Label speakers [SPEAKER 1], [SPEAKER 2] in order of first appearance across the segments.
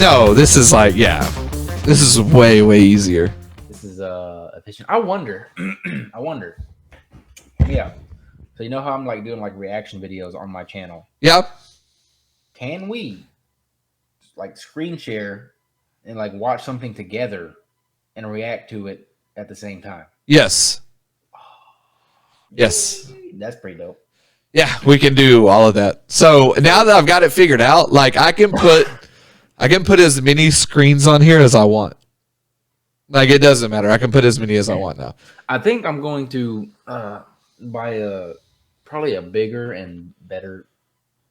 [SPEAKER 1] No, this is like, yeah. This is way, way easier.
[SPEAKER 2] This is efficient. I wonder. I wonder. Yeah. So you know how I'm like doing like reaction videos on my channel?
[SPEAKER 1] Yep.
[SPEAKER 2] Can we like screen share and like watch something together and react to it at the same time?
[SPEAKER 1] Yes. Yes.
[SPEAKER 2] That's pretty dope.
[SPEAKER 1] Yeah, we can do all of that. So now that I've got it figured out, like I can put as many screens on here as I want. Like it doesn't matter. I can put as many as I want now.
[SPEAKER 2] I think I'm going to buy probably a bigger and better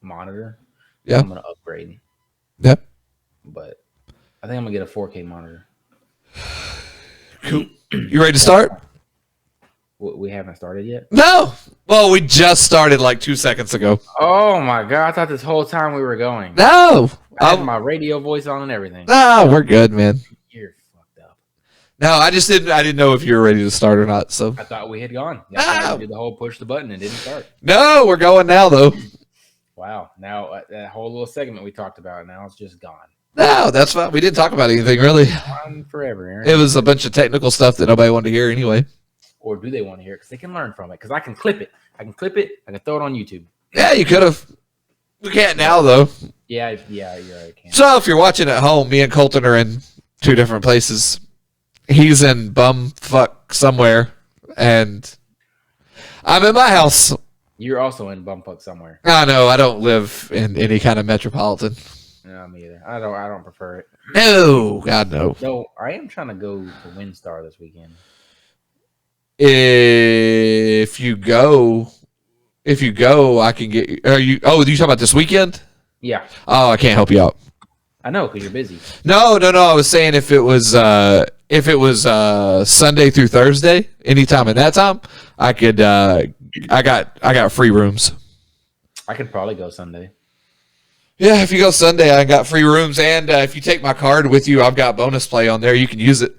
[SPEAKER 2] monitor.
[SPEAKER 1] Yeah.
[SPEAKER 2] I'm gonna upgrade.
[SPEAKER 1] Yep.
[SPEAKER 2] But I think I'm gonna get a 4K monitor.
[SPEAKER 1] Cool. You ready to start?
[SPEAKER 2] We haven't started yet?
[SPEAKER 1] No. Well, we just started like 2 seconds ago.
[SPEAKER 2] Oh my god! I thought this whole time we were going.
[SPEAKER 1] No.
[SPEAKER 2] I had my radio voice on and everything.
[SPEAKER 1] No, we're good, man.
[SPEAKER 2] You're fucked up.
[SPEAKER 1] No, I didn't know if you were ready to start or not. So
[SPEAKER 2] I thought we had gone. That's why we did the whole push the button and didn't start.
[SPEAKER 1] No, we're going now though.
[SPEAKER 2] Wow. Now that whole little segment we talked about, now it's just gone.
[SPEAKER 1] No, that's fine. We didn't talk about anything really.
[SPEAKER 2] Gone forever, Aaron.
[SPEAKER 1] It was a bunch of technical stuff that nobody wanted to hear anyway.
[SPEAKER 2] Or do they want to hear it? Because they can learn from it. Because I can clip it. I can throw it on YouTube.
[SPEAKER 1] Yeah, you could have. We can't now though.
[SPEAKER 2] Yeah, you're right. Can't.
[SPEAKER 1] So if you're watching at home, me and Colton are in two different places. He's in bumfuck somewhere, and I'm in my house.
[SPEAKER 2] You're also in bumfuck somewhere.
[SPEAKER 1] I know. I don't live in any kind of metropolitan.
[SPEAKER 2] No, me either. I don't prefer it.
[SPEAKER 1] No, God no.
[SPEAKER 2] No, I am trying to go to WinStar this weekend.
[SPEAKER 1] If you go, I can get you. Are you talking about this weekend?
[SPEAKER 2] Yeah.
[SPEAKER 1] Oh, I can't help you out.
[SPEAKER 2] I know, because you're busy.
[SPEAKER 1] No. I was saying if it was Sunday through Thursday, anytime in that time, I could. I got free rooms.
[SPEAKER 2] I could probably go Sunday.
[SPEAKER 1] Yeah, if you go Sunday, I got free rooms, and if you take my card with you, I've got bonus play on there. You can use it.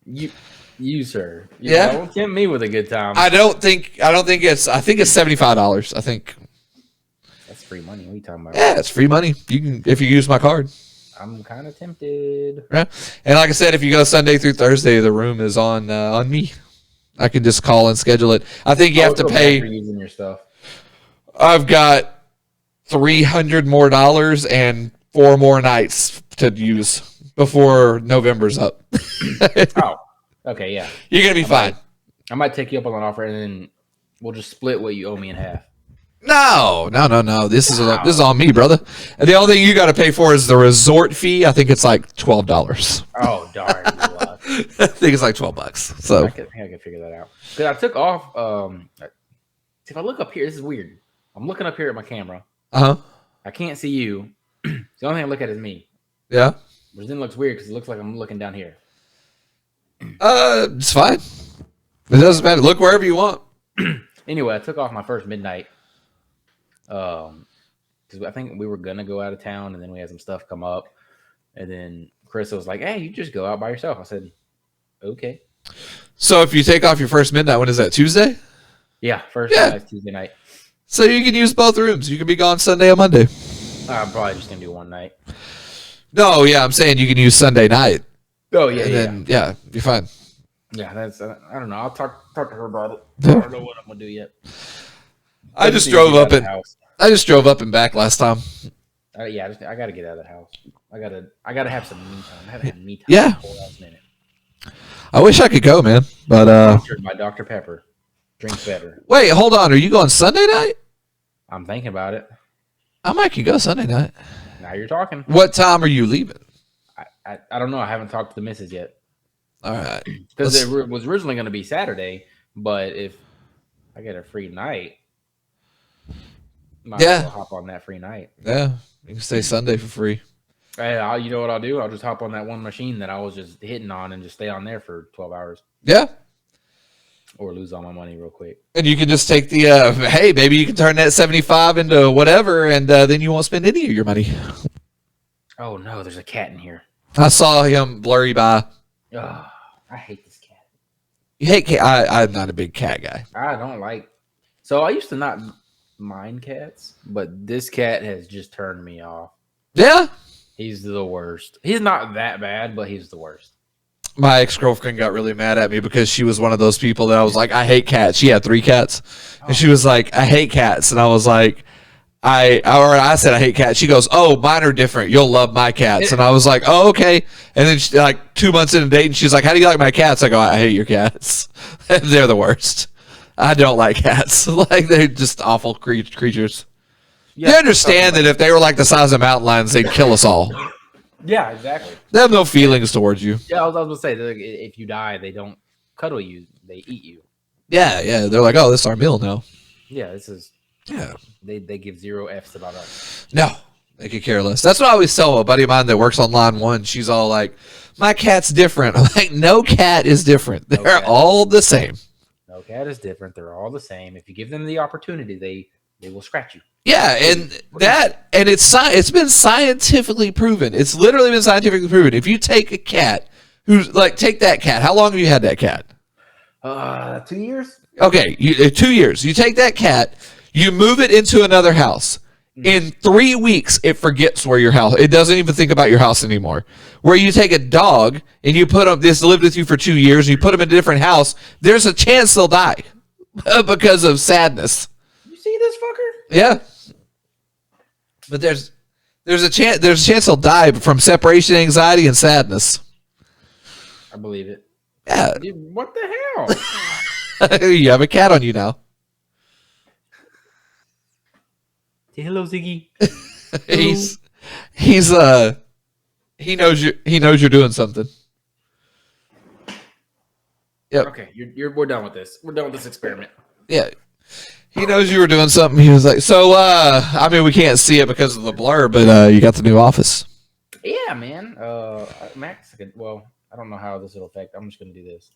[SPEAKER 2] You sir.
[SPEAKER 1] Yeah.
[SPEAKER 2] Don't tempt me with a good time.
[SPEAKER 1] I think it's $75. I think.
[SPEAKER 2] That's free money. What are you talking about?
[SPEAKER 1] Yeah, it's free money. You can if you use my card.
[SPEAKER 2] I'm kind of tempted.
[SPEAKER 1] Yeah. And like I said, if you go Sunday through Thursday, the room is on me. I can just call and schedule it. I think you have to pay.
[SPEAKER 2] For using your stuff.
[SPEAKER 1] I've got $300 more and 4 more nights to use before November's up.
[SPEAKER 2] Oh, okay, yeah.
[SPEAKER 1] You're gonna be fine.
[SPEAKER 2] I might take you up on an offer, and then we'll just split what you owe me in half.
[SPEAKER 1] No. This is on me, brother. And the only thing you got to pay for is the resort fee. I think it's like $12.
[SPEAKER 2] Oh darn!
[SPEAKER 1] I think it's like $12. So
[SPEAKER 2] I think I can figure that out. Because I took off. If I look up here, this is weird. I'm looking up here at my camera.
[SPEAKER 1] I
[SPEAKER 2] can't see you. The only thing I look at is me.
[SPEAKER 1] Yeah.
[SPEAKER 2] Which then looks weird because it looks like I'm looking down here.
[SPEAKER 1] It's fine. It doesn't matter. Look wherever you want.
[SPEAKER 2] Anyway, I took off my first midnight. Because I think we were gonna go out of town, and then we had some stuff come up, and then Chris was like, "Hey, you just go out by yourself." I said, "Okay."
[SPEAKER 1] So if you take off your first midnight, when is that? Tuesday?
[SPEAKER 2] Yeah, midnight, Tuesday night.
[SPEAKER 1] So you can use both rooms. You can be gone Sunday or Monday.
[SPEAKER 2] I'm probably just gonna do one night.
[SPEAKER 1] No, yeah, I'm saying you can use Sunday night.
[SPEAKER 2] Oh yeah,
[SPEAKER 1] yeah, you're fine.
[SPEAKER 2] Yeah, that's I don't know. I'll talk to her about it. I don't know what I'm gonna do yet.
[SPEAKER 1] I just drove up and back last time.
[SPEAKER 2] Yeah, I gotta get out of the house. I gotta have some me time. I haven't had me time.
[SPEAKER 1] Yeah.
[SPEAKER 2] For the last minute.
[SPEAKER 1] I wish I could go, man, but
[SPEAKER 2] Sponsored by Dr. Pepper. Drink better.
[SPEAKER 1] Wait, hold on. Are you going Sunday night?
[SPEAKER 2] I'm thinking about it.
[SPEAKER 1] I might can go Sunday night.
[SPEAKER 2] Now you're talking.
[SPEAKER 1] What time are you leaving?
[SPEAKER 2] I don't know. I haven't talked to the missus yet.
[SPEAKER 1] All right.
[SPEAKER 2] Because it was originally going to be Saturday, but if I get a free night, might as well hop on that free night.
[SPEAKER 1] Yeah, you can stay Sunday for free.
[SPEAKER 2] Hey, you know what I'll do? I'll just hop on that one machine that I was just hitting on and just stay on there for 12 hours.
[SPEAKER 1] Yeah.
[SPEAKER 2] Or lose all my money real quick.
[SPEAKER 1] And you can just take the, hey, maybe you can turn that 75 into whatever, and then you won't spend any of your money.
[SPEAKER 2] Oh, no, there's a cat in here.
[SPEAKER 1] I saw him blurry by.
[SPEAKER 2] Oh, I hate this cat.
[SPEAKER 1] You hate cat? I'm not a big cat guy.
[SPEAKER 2] I don't like. So I used to not mind cats, but this cat has just turned me off.
[SPEAKER 1] Yeah.
[SPEAKER 2] He's the worst. He's not that bad, but he's the worst.
[SPEAKER 1] My ex-girlfriend got really mad at me because she was one of those people that I was like, I hate cats. She had 3 cats. And she was like, I hate cats. And I was like, I said I hate cats. She goes, oh, mine are different. You'll love my cats. And I was like, oh, okay. And then she, like 2 months into dating, she's like, how do you like my cats? I go, I hate your cats. They're the worst. I don't like cats. Like, they're just awful creatures.
[SPEAKER 2] Yeah,
[SPEAKER 1] You understand that if they were like the size of mountain lions, they'd kill us all.
[SPEAKER 2] Yeah, exactly.
[SPEAKER 1] They have no feelings towards you.
[SPEAKER 2] Yeah, I was going to say, like, if you die, they don't cuddle you. They eat you.
[SPEAKER 1] Yeah. They're like, oh, this is our meal now.
[SPEAKER 2] Yeah, this is...
[SPEAKER 1] Yeah.
[SPEAKER 2] They give 0 Fs about us.
[SPEAKER 1] No, they could care less. That's what I always tell a buddy of mine that works on line 1. She's all like, my cat's different. I'm like, no cat is different. They're all the same.
[SPEAKER 2] No cat is different. They're all the same. If you give them the opportunity, they will scratch you.
[SPEAKER 1] Yeah, and it's been scientifically proven. It's literally been scientifically proven. If you take a cat who's like, take that cat. How long have you had that cat?
[SPEAKER 2] 2 years.
[SPEAKER 1] Okay, 2 years. You take that cat, you move it into another house. In 3 weeks, it forgets where your house. It doesn't even think about your house anymore. Where you take a dog and you put them, this lived with you for 2 years, and you put them in a different house. There's a chance they'll die because of sadness.
[SPEAKER 2] You see this fucker?
[SPEAKER 1] Yeah, but there's a chance they'll die from separation anxiety and sadness.
[SPEAKER 2] I believe it.
[SPEAKER 1] Yeah.
[SPEAKER 2] Dude, what the hell?
[SPEAKER 1] You have a cat on you now.
[SPEAKER 2] Say hello, Ziggy.
[SPEAKER 1] He knows you're doing something. Yep.
[SPEAKER 2] Okay, we're done with this. We're done with this experiment.
[SPEAKER 1] Yeah. He knows you were doing something. He was like, so I mean, we can't see it because of the blur, but you got the new office.
[SPEAKER 2] Yeah, man. Max, well, I don't know how this will affect. I'm just gonna do this.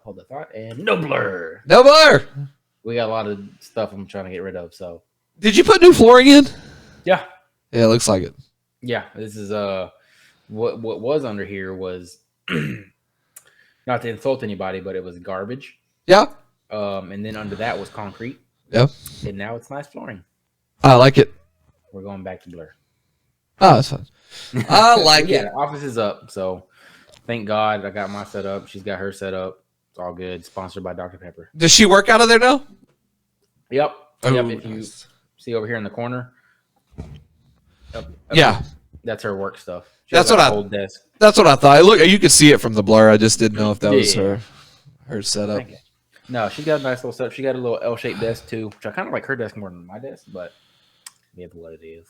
[SPEAKER 2] Hold the thought and no blur.
[SPEAKER 1] No blur.
[SPEAKER 2] We got a lot of stuff I'm trying to get rid of. So,
[SPEAKER 1] did you put new flooring in?
[SPEAKER 2] Yeah,
[SPEAKER 1] it looks like it.
[SPEAKER 2] Yeah, this is what was under here was not to insult anybody, but it was garbage.
[SPEAKER 1] Yeah.
[SPEAKER 2] And then under that was concrete.
[SPEAKER 1] Yep.
[SPEAKER 2] And now it's nice flooring.
[SPEAKER 1] I like it.
[SPEAKER 2] We're going back to blur.
[SPEAKER 1] Oh, that's fine. I like it.
[SPEAKER 2] Yeah, the office is up, so thank God I got my set up. She's got her set up. It's all good. Sponsored by Dr. Pepper.
[SPEAKER 1] Does she work out of there now?
[SPEAKER 2] Yep.
[SPEAKER 1] Oh,
[SPEAKER 2] yep. If you see over here in the corner.
[SPEAKER 1] Yeah.
[SPEAKER 2] That's her work stuff.
[SPEAKER 1] That's what
[SPEAKER 2] old desk.
[SPEAKER 1] That's what I thought. Look, you could see it from the blur. I just didn't know if that was her setup.
[SPEAKER 2] No, she got a nice little setup. She got a little L-shaped desk too, which I kind of like her desk more than my desk, but it's what it is.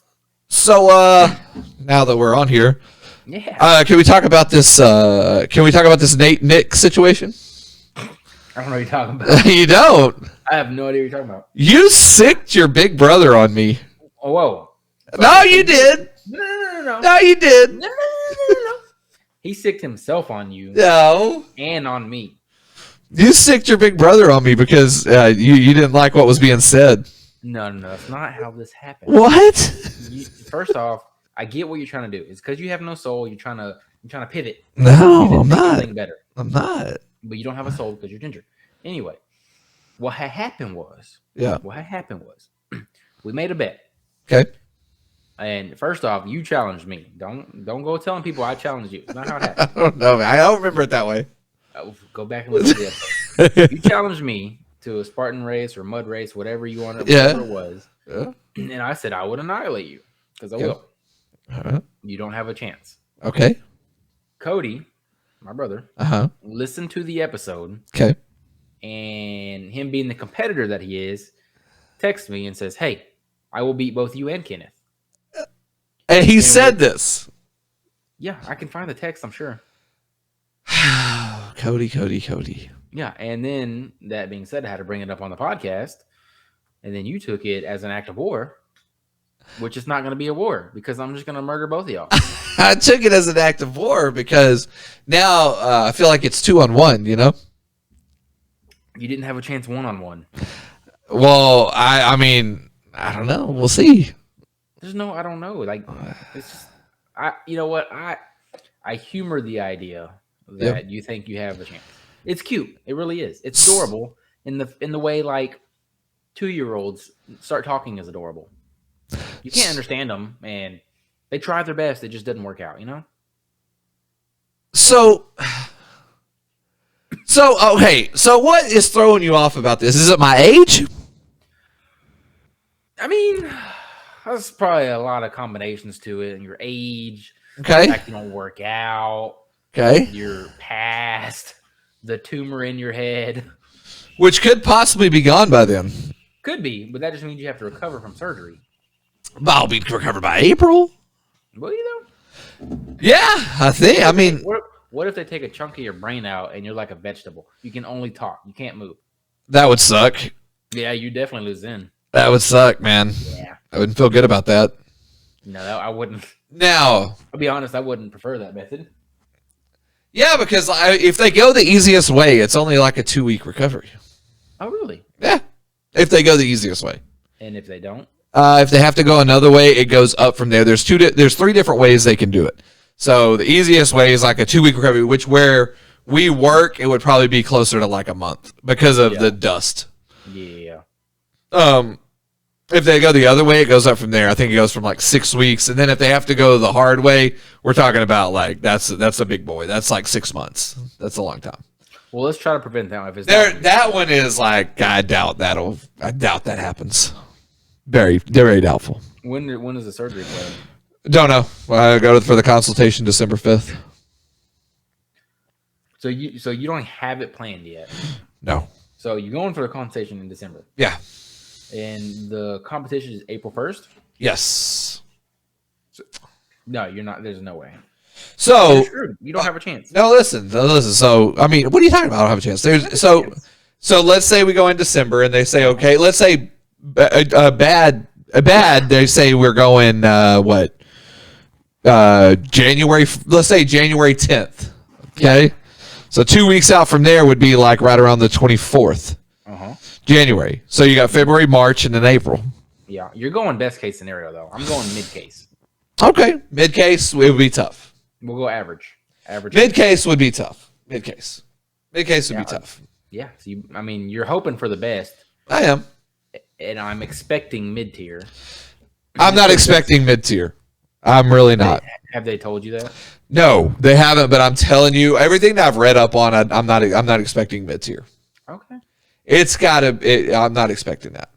[SPEAKER 1] So now that we're on here,
[SPEAKER 2] yeah,
[SPEAKER 1] can we talk about this? Can we talk about this Nick situation?
[SPEAKER 2] I don't know what you're talking about.
[SPEAKER 1] You don't?
[SPEAKER 2] I have no idea what you're talking about.
[SPEAKER 1] You sicked your big brother on me.
[SPEAKER 2] Oh, whoa.
[SPEAKER 1] No, you did.
[SPEAKER 2] No.
[SPEAKER 1] No, you did.
[SPEAKER 2] No. He sicked himself on you.
[SPEAKER 1] No.
[SPEAKER 2] And on me.
[SPEAKER 1] You sicked your big brother on me because you didn't like what was being said.
[SPEAKER 2] No. That's not how this happened.
[SPEAKER 1] What?
[SPEAKER 2] First off, I get what you're trying to do. It's because you have no soul. You're trying to pivot.
[SPEAKER 1] No, I'm not.
[SPEAKER 2] Better.
[SPEAKER 1] I'm not.
[SPEAKER 2] But you don't have a soul because you're ginger. Anyway, what had happened was. We made a bet.
[SPEAKER 1] Okay.
[SPEAKER 2] And first off, you challenged me. Don't go telling people I challenged you. It's not how it happened.
[SPEAKER 1] I don't know. I don't remember it that way.
[SPEAKER 2] Go back and listen to the episode. You challenged me to a Spartan race or mud race, whatever you wanted, whatever it was. Yeah. And I said I would annihilate you because I will.
[SPEAKER 1] Uh-huh.
[SPEAKER 2] You don't have a chance.
[SPEAKER 1] Okay.
[SPEAKER 2] Cody, my brother, listened to the episode.
[SPEAKER 1] Okay.
[SPEAKER 2] And him being the competitor that he is, texts me and says, "Hey, I will beat both you and Kenneth."
[SPEAKER 1] And he said this.
[SPEAKER 2] Yeah, I can find the text, I'm sure.
[SPEAKER 1] Cody.
[SPEAKER 2] Yeah, and then that being said, I had to bring it up on the podcast, and then you took it as an act of war, which is not going to be a war because I'm just going to murder both of y'all.
[SPEAKER 1] I took it as an act of war because now I feel like it's 2-on-1, you know?
[SPEAKER 2] You didn't have a chance 1-on-1.
[SPEAKER 1] Well, I mean, I don't know. We'll see.
[SPEAKER 2] There's no, I don't know. Like, it's just, you know what? I humor the idea that you think you have a chance. It's cute. It really is. It's adorable in the way like 2-year-olds start talking is adorable. You can't understand them, and they try their best. It just doesn't work out,
[SPEAKER 1] So okay. So what is throwing you off about this? Is it my age?
[SPEAKER 2] I mean, there's probably a lot of combinations to it. And your age,
[SPEAKER 1] Okay.
[SPEAKER 2] the fact you don't work out,
[SPEAKER 1] Okay.
[SPEAKER 2] your past, the tumor in your head.
[SPEAKER 1] Which could possibly be gone by then.
[SPEAKER 2] Could be, but that just means you have to recover from surgery.
[SPEAKER 1] But I'll be recovered by April.
[SPEAKER 2] Will you
[SPEAKER 1] Yeah, I think. I mean,
[SPEAKER 2] what if they take a chunk of your brain out and you're like a vegetable? You can only talk. You can't move.
[SPEAKER 1] that would suck.
[SPEAKER 2] Yeah, you definitely lose in.
[SPEAKER 1] That would suck, man.
[SPEAKER 2] Yeah.
[SPEAKER 1] I wouldn't feel good about that.
[SPEAKER 2] No, I wouldn't.
[SPEAKER 1] Now,
[SPEAKER 2] I'll be honest, I wouldn't prefer that method.
[SPEAKER 1] yeah, because if they go the easiest way, it's only like a 2-week recovery.
[SPEAKER 2] Oh, really?
[SPEAKER 1] Yeah, if they go the easiest way.
[SPEAKER 2] And if they don't?
[SPEAKER 1] If they have to go another way, it goes up from there. There's 3 different ways they can do it. So the easiest way is like a 2-week recovery, which where we work, it would probably be closer to like a month because of the dust.
[SPEAKER 2] Yeah.
[SPEAKER 1] If they go the other way, it goes up from there. I think it goes from like 6 weeks, and then if they have to go the hard way, we're talking about like that's a big boy. That's like 6 months. That's a long time.
[SPEAKER 2] Well, let's try to prevent that. If it's
[SPEAKER 1] That one is like I doubt that happens. Very, very doubtful.
[SPEAKER 2] when is the surgery planned?
[SPEAKER 1] Don't know. I go for the consultation December 5th.
[SPEAKER 2] So you don't have it planned yet.
[SPEAKER 1] No.
[SPEAKER 2] So you're going for the consultation in December.
[SPEAKER 1] Yeah.
[SPEAKER 2] And the competition is April 1st?
[SPEAKER 1] Yes.
[SPEAKER 2] No, you're not. There's no way.
[SPEAKER 1] So
[SPEAKER 2] You're screwed. You don't have a chance.
[SPEAKER 1] no, listen. So I mean, what are you talking about? I don't have a chance. So let's say we go in December and they say, okay, let's say a bad. They say we're going January. Let's say January 10th. Okay. So 2 weeks out from there would be like right around the 24th. January. So you got February, March, and then April.
[SPEAKER 2] Yeah, you're going best case scenario though. I'm going mid case.
[SPEAKER 1] Okay, mid case it would be tough.
[SPEAKER 2] We'll go average. Average.
[SPEAKER 1] Mid case would be tough. Mid case would be tough.
[SPEAKER 2] Yeah. So you're hoping for the best.
[SPEAKER 1] I am.
[SPEAKER 2] And I'm expecting mid tier.
[SPEAKER 1] I'm not expecting mid tier. I'm really not.
[SPEAKER 2] Have they told you that?
[SPEAKER 1] No, they haven't. But I'm telling you, everything that I've read up on, I'm not expecting mid tier.
[SPEAKER 2] Okay.
[SPEAKER 1] It's gotta. I'm not expecting that.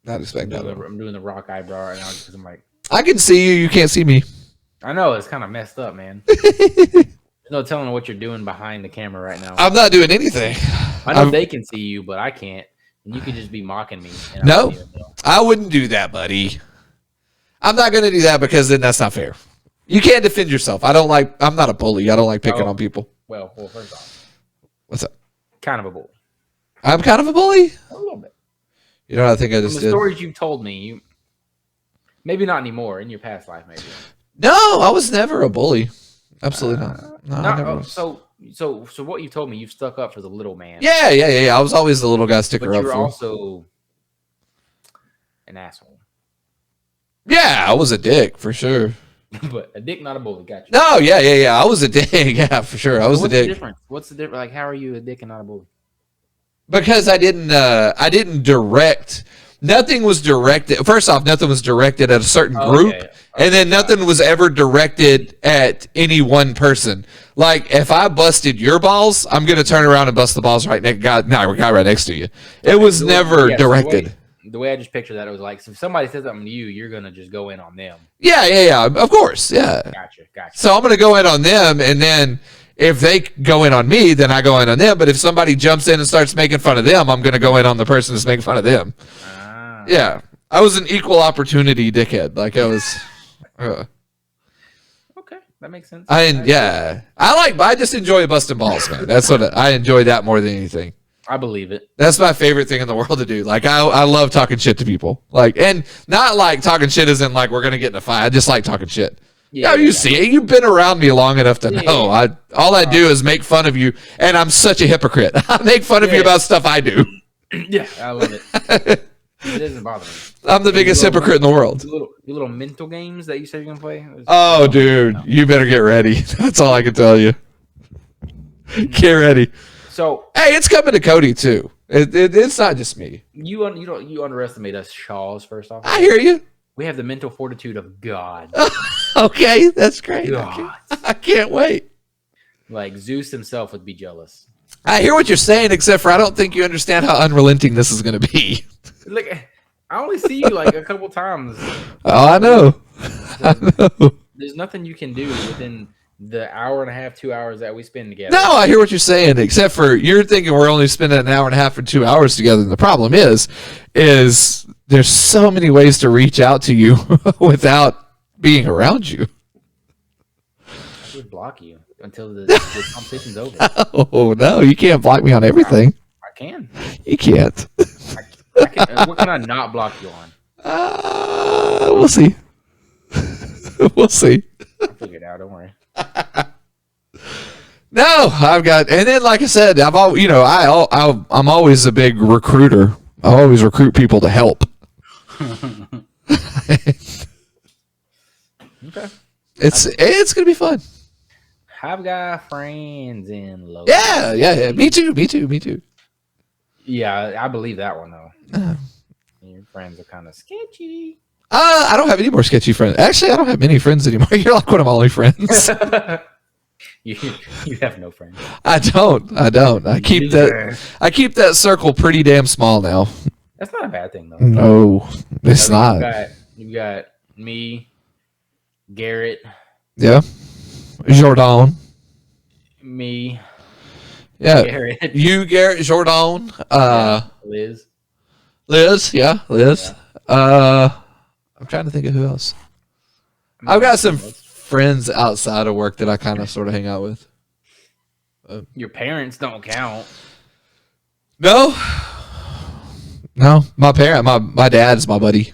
[SPEAKER 1] Not expecting that.
[SPEAKER 2] I'm doing the rock eyebrow right now because I'm like,
[SPEAKER 1] I can see you. You can't see me.
[SPEAKER 2] I know it's kind of messed up, man. There's no telling what you're doing behind the camera right now.
[SPEAKER 1] I'm not doing anything.
[SPEAKER 2] I know they can see you, but I can't. And you could just be mocking me. And
[SPEAKER 1] No, I wouldn't do that, buddy. I'm not going to do that because then that's not fair. You can't defend yourself. I'm not a bully. I don't like picking on people.
[SPEAKER 2] Well, first off.
[SPEAKER 1] What's up?
[SPEAKER 2] Kind of a bully.
[SPEAKER 1] I'm kind of a bully?
[SPEAKER 2] A little bit.
[SPEAKER 1] You know what I think I just
[SPEAKER 2] From
[SPEAKER 1] did?
[SPEAKER 2] the stories you've told me, maybe not anymore, in your past life, maybe.
[SPEAKER 1] No, I was never a bully. Absolutely not. No, I never was.
[SPEAKER 2] So what you told me, you've stuck up for the little man.
[SPEAKER 1] Yeah. I was always the little guy sticker
[SPEAKER 2] But
[SPEAKER 1] up
[SPEAKER 2] you're
[SPEAKER 1] for.
[SPEAKER 2] also an asshole.
[SPEAKER 1] Yeah, I was a dick for sure.
[SPEAKER 2] But a dick, not a bully. Gotcha.
[SPEAKER 1] No, yeah. I was a dick. Yeah, for sure. I was a dick.
[SPEAKER 2] What's the difference? What's the difference? Like, how are you a dick and not a bully?
[SPEAKER 1] Because I didn't direct. Nothing was directed. First off, nothing was directed at a certain group, and then nothing was ever directed at any one person. Like if I busted your balls, I'm gonna turn around and bust the balls right next guy right next to you. It was never directed.
[SPEAKER 2] The way I just pictured that, it was like, if somebody says something to you, you're gonna just go in on them.
[SPEAKER 1] Yeah. Of course, yeah.
[SPEAKER 2] Gotcha.
[SPEAKER 1] So I'm gonna go in on them, and then if they go in on me, then I go in on them. But if somebody jumps in and starts making fun of them, I'm gonna go in on the person that's making fun of them. Yeah, I was an equal opportunity dickhead. Like I was.
[SPEAKER 2] Okay, that makes sense.
[SPEAKER 1] I just enjoy busting balls, man. That's what I enjoy that more than anything.
[SPEAKER 2] I believe it.
[SPEAKER 1] That's my favorite thing in the world to do. Like I love talking shit to people. Like, and not like talking shit isn't like we're gonna get in a fight. I just like talking shit. Yeah, you see it. You've been around me long enough to know. All I do is make fun of you, and I'm such a hypocrite. I make fun of you about stuff I do.
[SPEAKER 2] Yeah, I love it. It doesn't bother me.
[SPEAKER 1] I'm the biggest hypocrite in the world.
[SPEAKER 2] Your little mental games that you said you're gonna play.
[SPEAKER 1] Oh, dude, you better get ready. That's all I can tell you. Get ready.
[SPEAKER 2] So,
[SPEAKER 1] hey, it's coming to Cody too. It's not just me.
[SPEAKER 2] You underestimate us Shaws. First off,
[SPEAKER 1] I hear you.
[SPEAKER 2] We have the mental fortitude of God.
[SPEAKER 1] Okay, that's great.
[SPEAKER 2] God.
[SPEAKER 1] I can't wait.
[SPEAKER 2] Like Zeus himself would be jealous.
[SPEAKER 1] I hear what you're saying, except for I don't think you understand how unrelenting this is going to be.
[SPEAKER 2] Like, I only see you like a couple times.
[SPEAKER 1] Oh, I know. I know.
[SPEAKER 2] There's nothing you can do within the hour and a half, 2 hours that we spend together.
[SPEAKER 1] No, I hear what you're saying, except for you're thinking we're only spending an hour and a half or 2 hours together. And the problem is there's so many ways to reach out to you without being around you.
[SPEAKER 2] I just block you until the competition's over.
[SPEAKER 1] Oh, no, you can't block me on everything.
[SPEAKER 2] I can.
[SPEAKER 1] You can't.
[SPEAKER 2] I can. What can I not block you on?
[SPEAKER 1] We'll see. We'll see.
[SPEAKER 2] I'll figure it out. Don't worry.
[SPEAKER 1] No, I've got, and then like I said, I'm always a big recruiter. I always recruit people to help.
[SPEAKER 2] Okay.
[SPEAKER 1] It's gonna be fun.
[SPEAKER 2] I've got friends in low.
[SPEAKER 1] Yeah. Me too.
[SPEAKER 2] Yeah, I believe that one though. Your friends are kind of sketchy.
[SPEAKER 1] I don't have any more sketchy friends. Actually, I don't have many friends anymore. You're like one of my only friends.
[SPEAKER 2] You have no friends.
[SPEAKER 1] I don't. I keep that circle pretty damn small now.
[SPEAKER 2] That's not a bad thing though.
[SPEAKER 1] No, it's not.
[SPEAKER 2] You got me, Garrett.
[SPEAKER 1] Yeah. Jordan.
[SPEAKER 2] Me.
[SPEAKER 1] Yeah.
[SPEAKER 2] Garrett.
[SPEAKER 1] You, Garrett, Jordan.
[SPEAKER 2] Liz.
[SPEAKER 1] Liz. Yeah. Liz.
[SPEAKER 2] Yeah.
[SPEAKER 1] I'm trying to think of who else. I've got some friends outside of work that I kind of sort of hang out with.
[SPEAKER 2] Your parents don't count.
[SPEAKER 1] No, my dad's my buddy.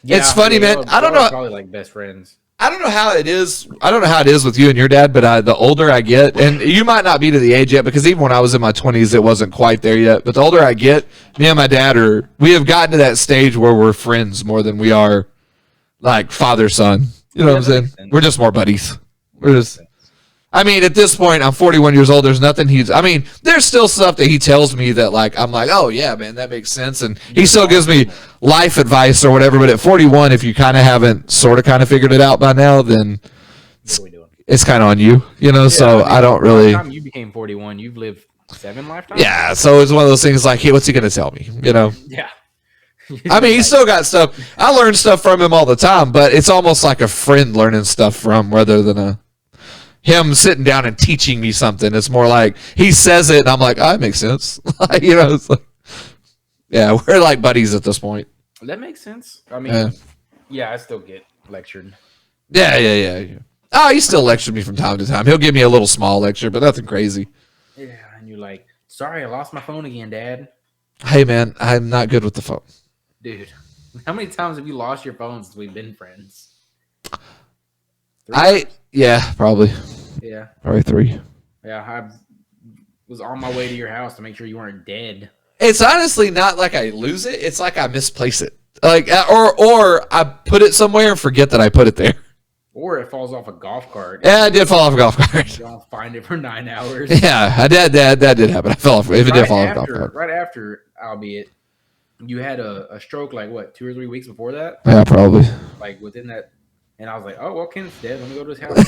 [SPEAKER 2] Yeah,
[SPEAKER 1] it's funny, man. I don't know.
[SPEAKER 2] Probably like best friends.
[SPEAKER 1] I don't know how it is. I don't know how it is with you and your dad, but the older I get, and you might not be to the age yet, because even when I was in my 20s, it wasn't quite there yet. But the older I get, me and my dad we have gotten to that stage where we're friends more than we are like father son. You know what I'm saying? We're just more buddies. I mean, at this point, I'm 41 years old. There's nothing there's still stuff that he tells me that, like, I'm like, oh, yeah, man, that makes sense. And he still gives me life advice or whatever. But at 41, if you kind of haven't sort of figured it out by now, then it's kind of on you, so I don't really.
[SPEAKER 2] By the time you became 41, you've lived 7 lifetimes?
[SPEAKER 1] Yeah, so it's one of those things like, hey, what's he going to tell me,
[SPEAKER 2] Yeah.
[SPEAKER 1] I mean, he's still got stuff. I learn stuff from him all the time, but it's almost like a friend learning stuff from rather than him sitting down and teaching me something. It's more like he says it and I'm like, oh, that makes sense. It's like, yeah, we're like buddies at this point.
[SPEAKER 2] That makes sense. I mean, yeah, I still get lectured.
[SPEAKER 1] Yeah. Oh, he still lectures me from time to time. He'll give me a little small lecture, but nothing crazy.
[SPEAKER 2] Yeah, and you're like, sorry, I lost my phone again, Dad.
[SPEAKER 1] Hey, man, I'm not good with the phone.
[SPEAKER 2] Dude, how many times have you lost your phone since we've been friends?
[SPEAKER 1] 3? Yeah, probably.
[SPEAKER 2] Yeah.
[SPEAKER 1] Probably 3.
[SPEAKER 2] Yeah, I was on my way to your house to make sure you weren't dead.
[SPEAKER 1] It's honestly not like I lose it. It's like I misplace it. Like, or I put it somewhere and forget that I put it there.
[SPEAKER 2] Or it falls off a golf cart.
[SPEAKER 1] Yeah, I did fall off a golf cart.
[SPEAKER 2] You don't find it for 9 hours.
[SPEAKER 1] Yeah, I did. That did happen. I fell off. If it did fall off a golf cart.
[SPEAKER 2] Right after, albeit, you had a stroke like what, 2 or 3 weeks before that?
[SPEAKER 1] Yeah, probably.
[SPEAKER 2] Like within that, and I was like, oh well, Kenneth's dead. Let me go to his house. Make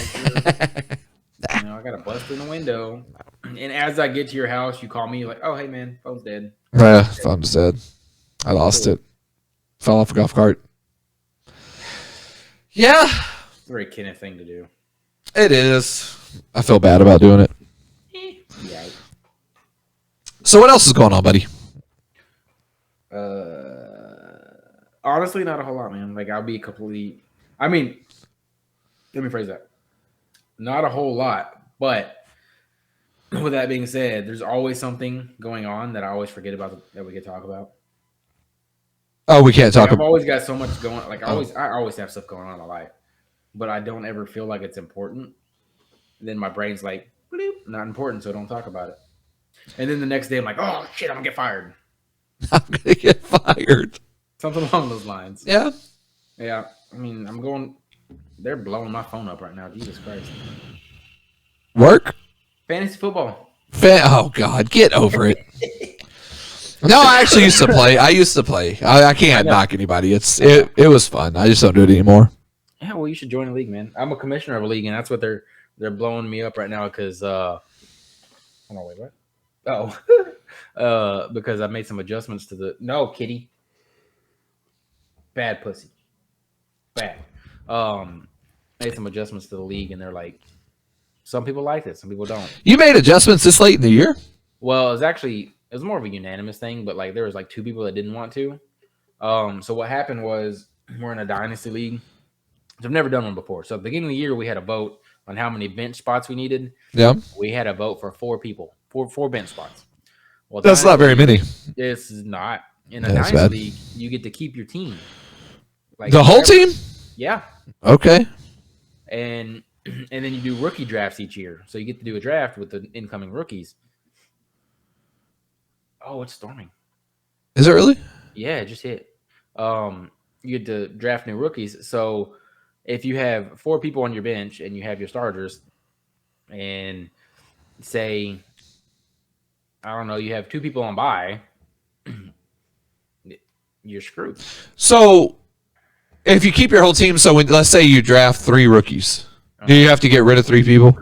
[SPEAKER 2] sure, I got to bust in the window. And as I get to your house, you call me. You're like, oh hey man, phone's dead.
[SPEAKER 1] Yeah, phone's dead. I lost it. Fell off a golf cart. Yeah.
[SPEAKER 2] It's a very Kenneth thing to do.
[SPEAKER 1] It is. I feel bad about doing it.
[SPEAKER 2] Yeah.
[SPEAKER 1] So what else is going on, buddy?
[SPEAKER 2] Honestly, not a whole lot, man. Like, I'll be completely. I mean, let me phrase that. Not a whole lot, but with that being said, there's always something going on that I always forget about that we could talk about.
[SPEAKER 1] Oh, we can't talk
[SPEAKER 2] I've
[SPEAKER 1] about.
[SPEAKER 2] always got so much going on. Like, I always have stuff going on in my life, but I don't ever feel like it's important. And then my brain's like, bloop, not important, so don't talk about it. And then the next day, I'm like, oh shit, I'm gonna get fired.
[SPEAKER 1] I'm gonna get fired.
[SPEAKER 2] Something along those lines.
[SPEAKER 1] Yeah.
[SPEAKER 2] Yeah. I mean, I'm going. They're blowing my phone up right now. Jesus Christ.
[SPEAKER 1] Work?
[SPEAKER 2] Fantasy football.
[SPEAKER 1] Oh God, get over it. No, I actually used to play. I can't knock anybody. It was fun. I just don't do it anymore.
[SPEAKER 2] Yeah, well, you should join a league, man. I'm a commissioner of a league, and that's what they're blowing me up right now because hold on, wait, what? Oh, because I made some adjustments to the kitty. Bad pussy. Bad. Made some adjustments to the league, and they're like, some people like it, some people don't.
[SPEAKER 1] You made adjustments this late in the year?
[SPEAKER 2] Well, it was more of a unanimous thing, but like there was like 2 people that didn't want to. So what happened was we're in a dynasty league. So I've never done one before. So at the beginning of the year, we had a vote on how many bench spots we needed.
[SPEAKER 1] Yeah.
[SPEAKER 2] We had a vote for 4 people, four bench spots. Well,
[SPEAKER 1] that's not very many.
[SPEAKER 2] This is not. In a dynasty league, you get to keep your team.
[SPEAKER 1] Like the whole team?
[SPEAKER 2] Yeah.
[SPEAKER 1] Okay.
[SPEAKER 2] And then you do rookie drafts each year. So you get to do a draft with the incoming rookies. Oh, it's storming.
[SPEAKER 1] Is it really?
[SPEAKER 2] Yeah, it just hit. You get to draft new rookies. So if you have 4 people on your bench and you have your starters, and say, I don't know, you have 2 people on bye, you're screwed.
[SPEAKER 1] So if you keep your whole team, so let's say you draft 3 rookies, do you have to get rid of 3 people?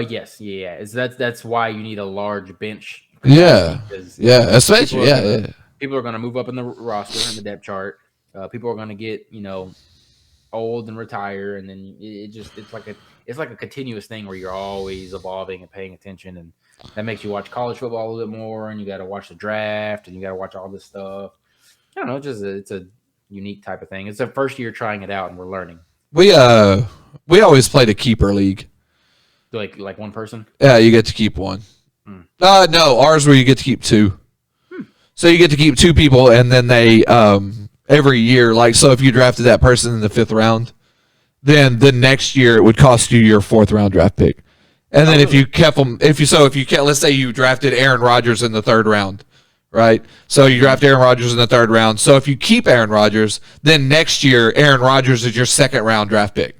[SPEAKER 2] Yes, yeah. That's why you need a large bench.
[SPEAKER 1] Yeah, especially
[SPEAKER 2] people are going to move up in the roster in the depth chart. People are going to get old and retire, and then it's like a continuous thing where you're always evolving and paying attention, and that makes you watch college football a little bit more, and you got to watch the draft, and you got to watch all this stuff. I don't know, it's a unique type of thing. It's the first year trying it out, and we're learning.
[SPEAKER 1] We always played a keeper league.
[SPEAKER 2] Like one person?
[SPEAKER 1] Yeah, you get to keep one. No, ours where you get to keep 2. So you get to keep 2 people, and then they every year, like, so if you drafted that person in the 5th round, then the next year it would cost you your 4th round draft pick. And then if you kept them, let's say you drafted Aaron Rodgers in the 3rd round, right? So you draft Aaron Rodgers in the 3rd round. So if you keep Aaron Rodgers, then next year Aaron Rodgers is your 2nd round draft pick.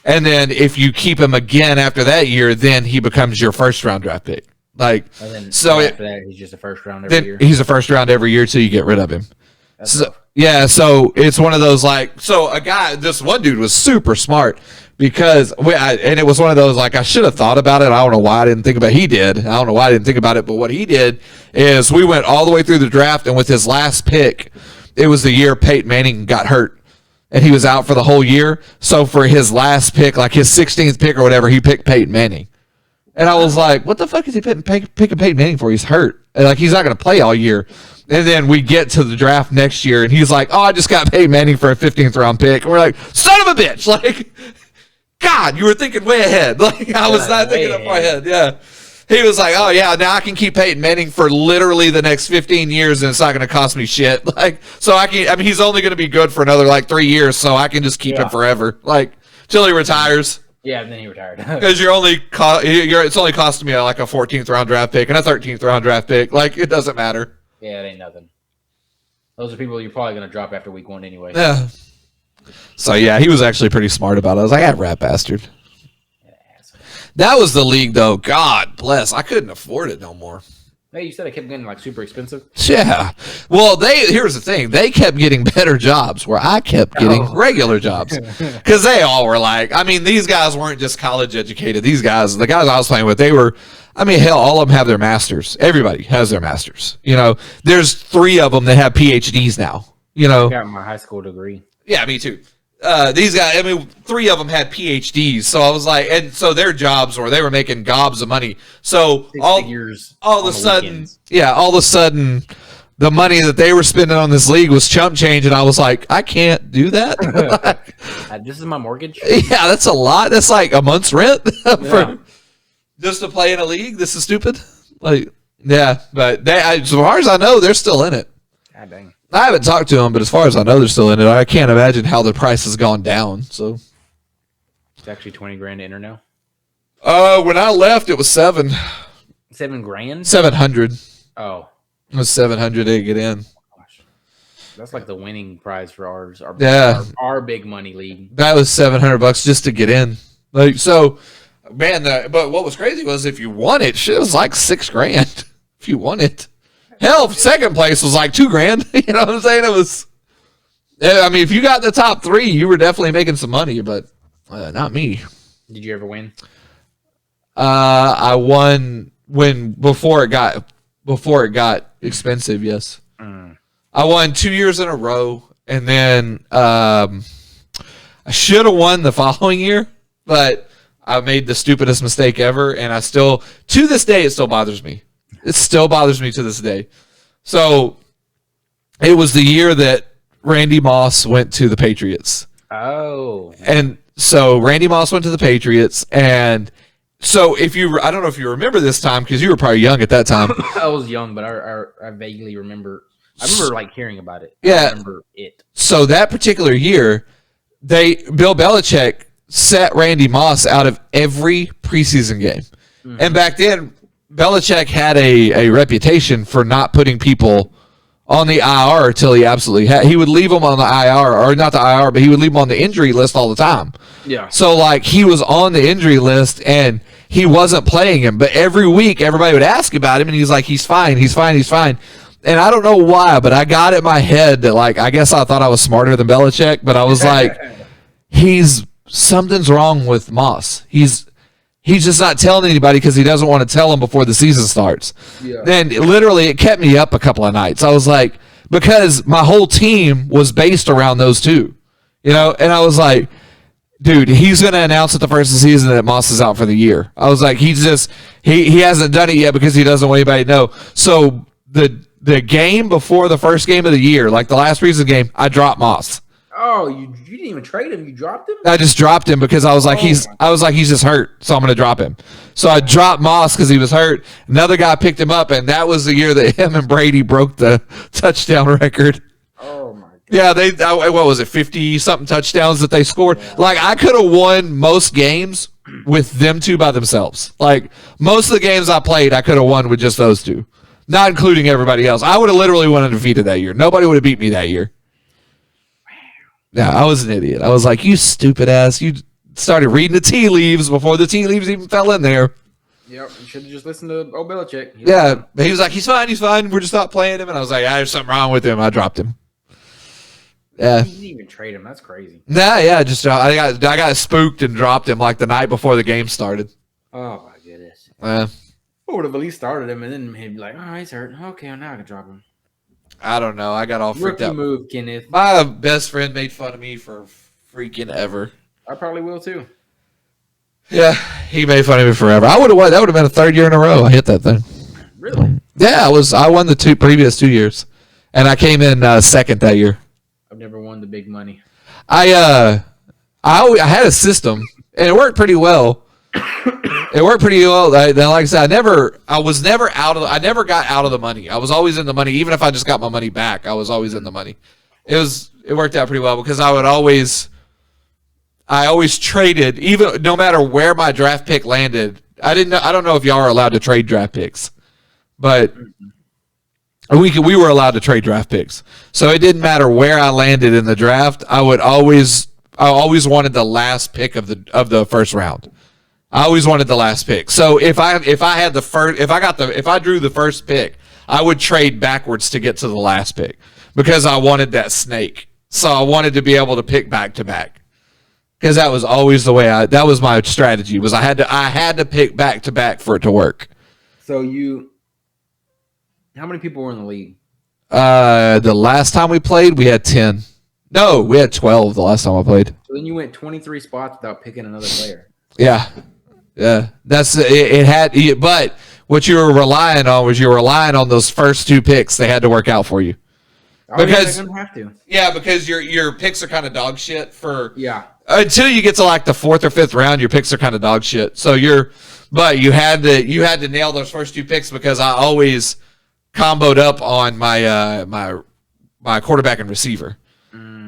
[SPEAKER 1] And then if you keep him again after that year, then he becomes your 1st round draft pick. Like,
[SPEAKER 2] and then
[SPEAKER 1] so
[SPEAKER 2] after that, he's just a 1st round every year.
[SPEAKER 1] He's a 1st round every year till you get rid of him. So it's one of those, like, so this one dude was super smart because and it was one of those, like, I should have thought about it. I don't know why I didn't think about it. He did. I don't know why I didn't think about it, but what he did is we went all the way through the draft, and with his last pick, it was the year Peyton Manning got hurt, and he was out for the whole year. So for his last pick, like his 16th pick or whatever, he picked Peyton Manning. And I was like, what the fuck is he picking Peyton Manning for? He's hurt. And like, he's not going to play all year. And then we get to the draft next year, and he's like, oh, I just got Peyton Manning for a 15th round pick. And we're like, son of a bitch. Like, God, you were thinking way ahead. Like, I was not thinking up my head. Yeah. He was like, oh, yeah, now I can keep Peyton Manning for literally the next 15 years, and it's not going to cost me shit. Like, so he's only going to be good for another, like, 3 years, so I can just keep him forever. Like, till he retires.
[SPEAKER 2] Yeah, and then he retired.
[SPEAKER 1] Because it's only costing me like a 14th round draft pick and a 13th round draft pick. Like, it doesn't matter.
[SPEAKER 2] Yeah, it ain't nothing. Those are people you're probably going to drop after week 1 anyway.
[SPEAKER 1] Yeah. So, yeah, he was actually pretty smart about it. I was like, that rat bastard. That was the league, though. God bless. I couldn't afford it no more.
[SPEAKER 2] Hey, you said it kept getting like super expensive?
[SPEAKER 1] Yeah. Well, here's the thing. They kept getting better jobs where I kept getting regular jobs. Because they all were like, I mean, these guys weren't just college educated. These guys, the guys I was playing with, they were, I mean, hell, all of them have their masters. Everybody has their masters. You know, there's 3 of them that have PhDs now. You know,
[SPEAKER 2] I got my high school degree.
[SPEAKER 1] Yeah, me too. These guys, I mean, 3 of them had PhDs, so I was like, and so their jobs were, they were making gobs of money. So all of a sudden, the money that they were spending on this league was chump change, and I was like, I can't do that.
[SPEAKER 2] This is my mortgage.
[SPEAKER 1] Yeah, that's a lot. That's like a month's rent just to play in a league. This is stupid. Like, yeah, but as far as I know, they're still in it.
[SPEAKER 2] God dang.
[SPEAKER 1] I haven't talked to them, but as far as I know, they're still in it. I can't imagine how the price has gone down. So
[SPEAKER 2] it's actually $20,000 to enter now.
[SPEAKER 1] When I left, it was $700.
[SPEAKER 2] $7,000? Oh,
[SPEAKER 1] it was $700 to get in.
[SPEAKER 2] Gosh. That's like the winning prize for ours. Our big money league.
[SPEAKER 1] That was $700 just to get in. Like, so, man. But what was crazy was if you won it, shit was like $6,000 if you won it. Hell, second place was like $2,000. You know what I'm saying? It was. I mean, if you got the top 3, you were definitely making some money, but not me.
[SPEAKER 2] Did you ever win?
[SPEAKER 1] I won before it got expensive. Yes, I won 2 years in a row, and then I should have won the following year, but I made the stupidest mistake ever, and I still, to this day, it still bothers me. It still bothers me to this day. So it was the year that Randy Moss went to the Patriots.
[SPEAKER 2] Oh.
[SPEAKER 1] And so Randy Moss went to the Patriots, and so I don't know if you remember this time because you were probably young at that time.
[SPEAKER 2] I was young, but I vaguely remember. I remember like hearing about it.
[SPEAKER 1] Yeah.
[SPEAKER 2] I remember it.
[SPEAKER 1] So that particular year, Bill Belichick set Randy Moss out of every preseason game. Mm-hmm. And back then, Belichick had a reputation for not putting people on the IR till he absolutely had. He would leave them on the IR, or not the IR, but he would leave them on the injury list all the time.
[SPEAKER 2] Yeah.
[SPEAKER 1] So, like, he was on the injury list, and he wasn't playing him. But every week, everybody would ask about him, and he's like, he's fine, he's fine, he's fine. And I don't know why, but I got it in my head that, like, I guess I thought I was smarter than Belichick, but I was like, something's wrong with Moss. He's just not telling anybody because he doesn't want to tell them before the season starts. Yeah. Then literally it kept me up a couple of nights. I was like, because my whole team was based around those two, you know? And I was like, dude, he's going to announce at the first of the season that Moss is out for the year. I was like, he hasn't done it yet because he doesn't want anybody to know. So the game before the first game of the year, like the last preseason game, I dropped Moss.
[SPEAKER 2] Oh, you didn't even trade him. You dropped him?
[SPEAKER 1] I just dropped him because I was like, he's just hurt, so I'm going to drop him. So I dropped Moss because he was hurt. Another guy picked him up, and that was the year that him and Brady broke the touchdown record.
[SPEAKER 2] Oh my God.
[SPEAKER 1] Yeah, what was it, 50-something touchdowns that they scored? Yeah. Like, I could have won most games with them two by themselves. Like, most of the games I played, I could have won with just those two, not including everybody else. I would have literally won undefeated that year. Nobody would have beat me that year. Yeah, I was an idiot. I was like, you stupid ass. You started reading the tea leaves before the tea leaves even fell in there.
[SPEAKER 2] Yep, you should have just listened to old Belichick.
[SPEAKER 1] He was like, he's fine. We're just not playing him. And I was like, there's something wrong with him. I dropped him. Yeah.
[SPEAKER 2] You didn't even trade him. That's crazy.
[SPEAKER 1] Nah, yeah, I got spooked and dropped him like the night before the game started.
[SPEAKER 2] Oh, my goodness.
[SPEAKER 1] I
[SPEAKER 2] would have at least started him and then he'd be like, oh, he's hurt. Okay, now I can drop him.
[SPEAKER 1] I don't know. I got all freaked out.
[SPEAKER 2] Rookie move, Kenneth.
[SPEAKER 1] My best friend made fun of me for freaking ever.
[SPEAKER 2] I probably will too.
[SPEAKER 1] Yeah, he made fun of me forever. I would have won. That would have been a third year in a row. I hit that thing.
[SPEAKER 2] Really?
[SPEAKER 1] Yeah, I won the previous 2 years, and I came in second that year.
[SPEAKER 2] I've never won the big money.
[SPEAKER 1] I had a system, and it worked pretty well. Like I said, I never got out of the money. I was always in the money. Even if I just got my money back, I was always in the money. It worked out pretty well because I always traded, even no matter where my draft pick landed. I don't know if y'all are allowed to trade draft picks, but we were allowed to trade draft picks. So it didn't matter where I landed in the draft. I always wanted the last pick of the first round. I always wanted the last pick. So if I drew the first pick, I would trade backwards to get to the last pick because I wanted that snake. So I wanted to be able to pick back to back because that was always the way that was my strategy. Was I had to pick back to back for it to work.
[SPEAKER 2] So how many people were in the league?
[SPEAKER 1] The last time we played, we had 10. No, we had 12 the last time I played.
[SPEAKER 2] So then you went 23 spots without picking another player.
[SPEAKER 1] Yeah. Yeah, but what you were relying on those first two picks. They had to work out for you.
[SPEAKER 2] Because they're gonna have to.
[SPEAKER 1] Yeah, because your picks are kind of dog shit
[SPEAKER 2] until
[SPEAKER 1] you get to like the fourth or fifth round, your picks are kind of dog shit. So you had to nail those first two picks because I always comboed up on my quarterback and receiver.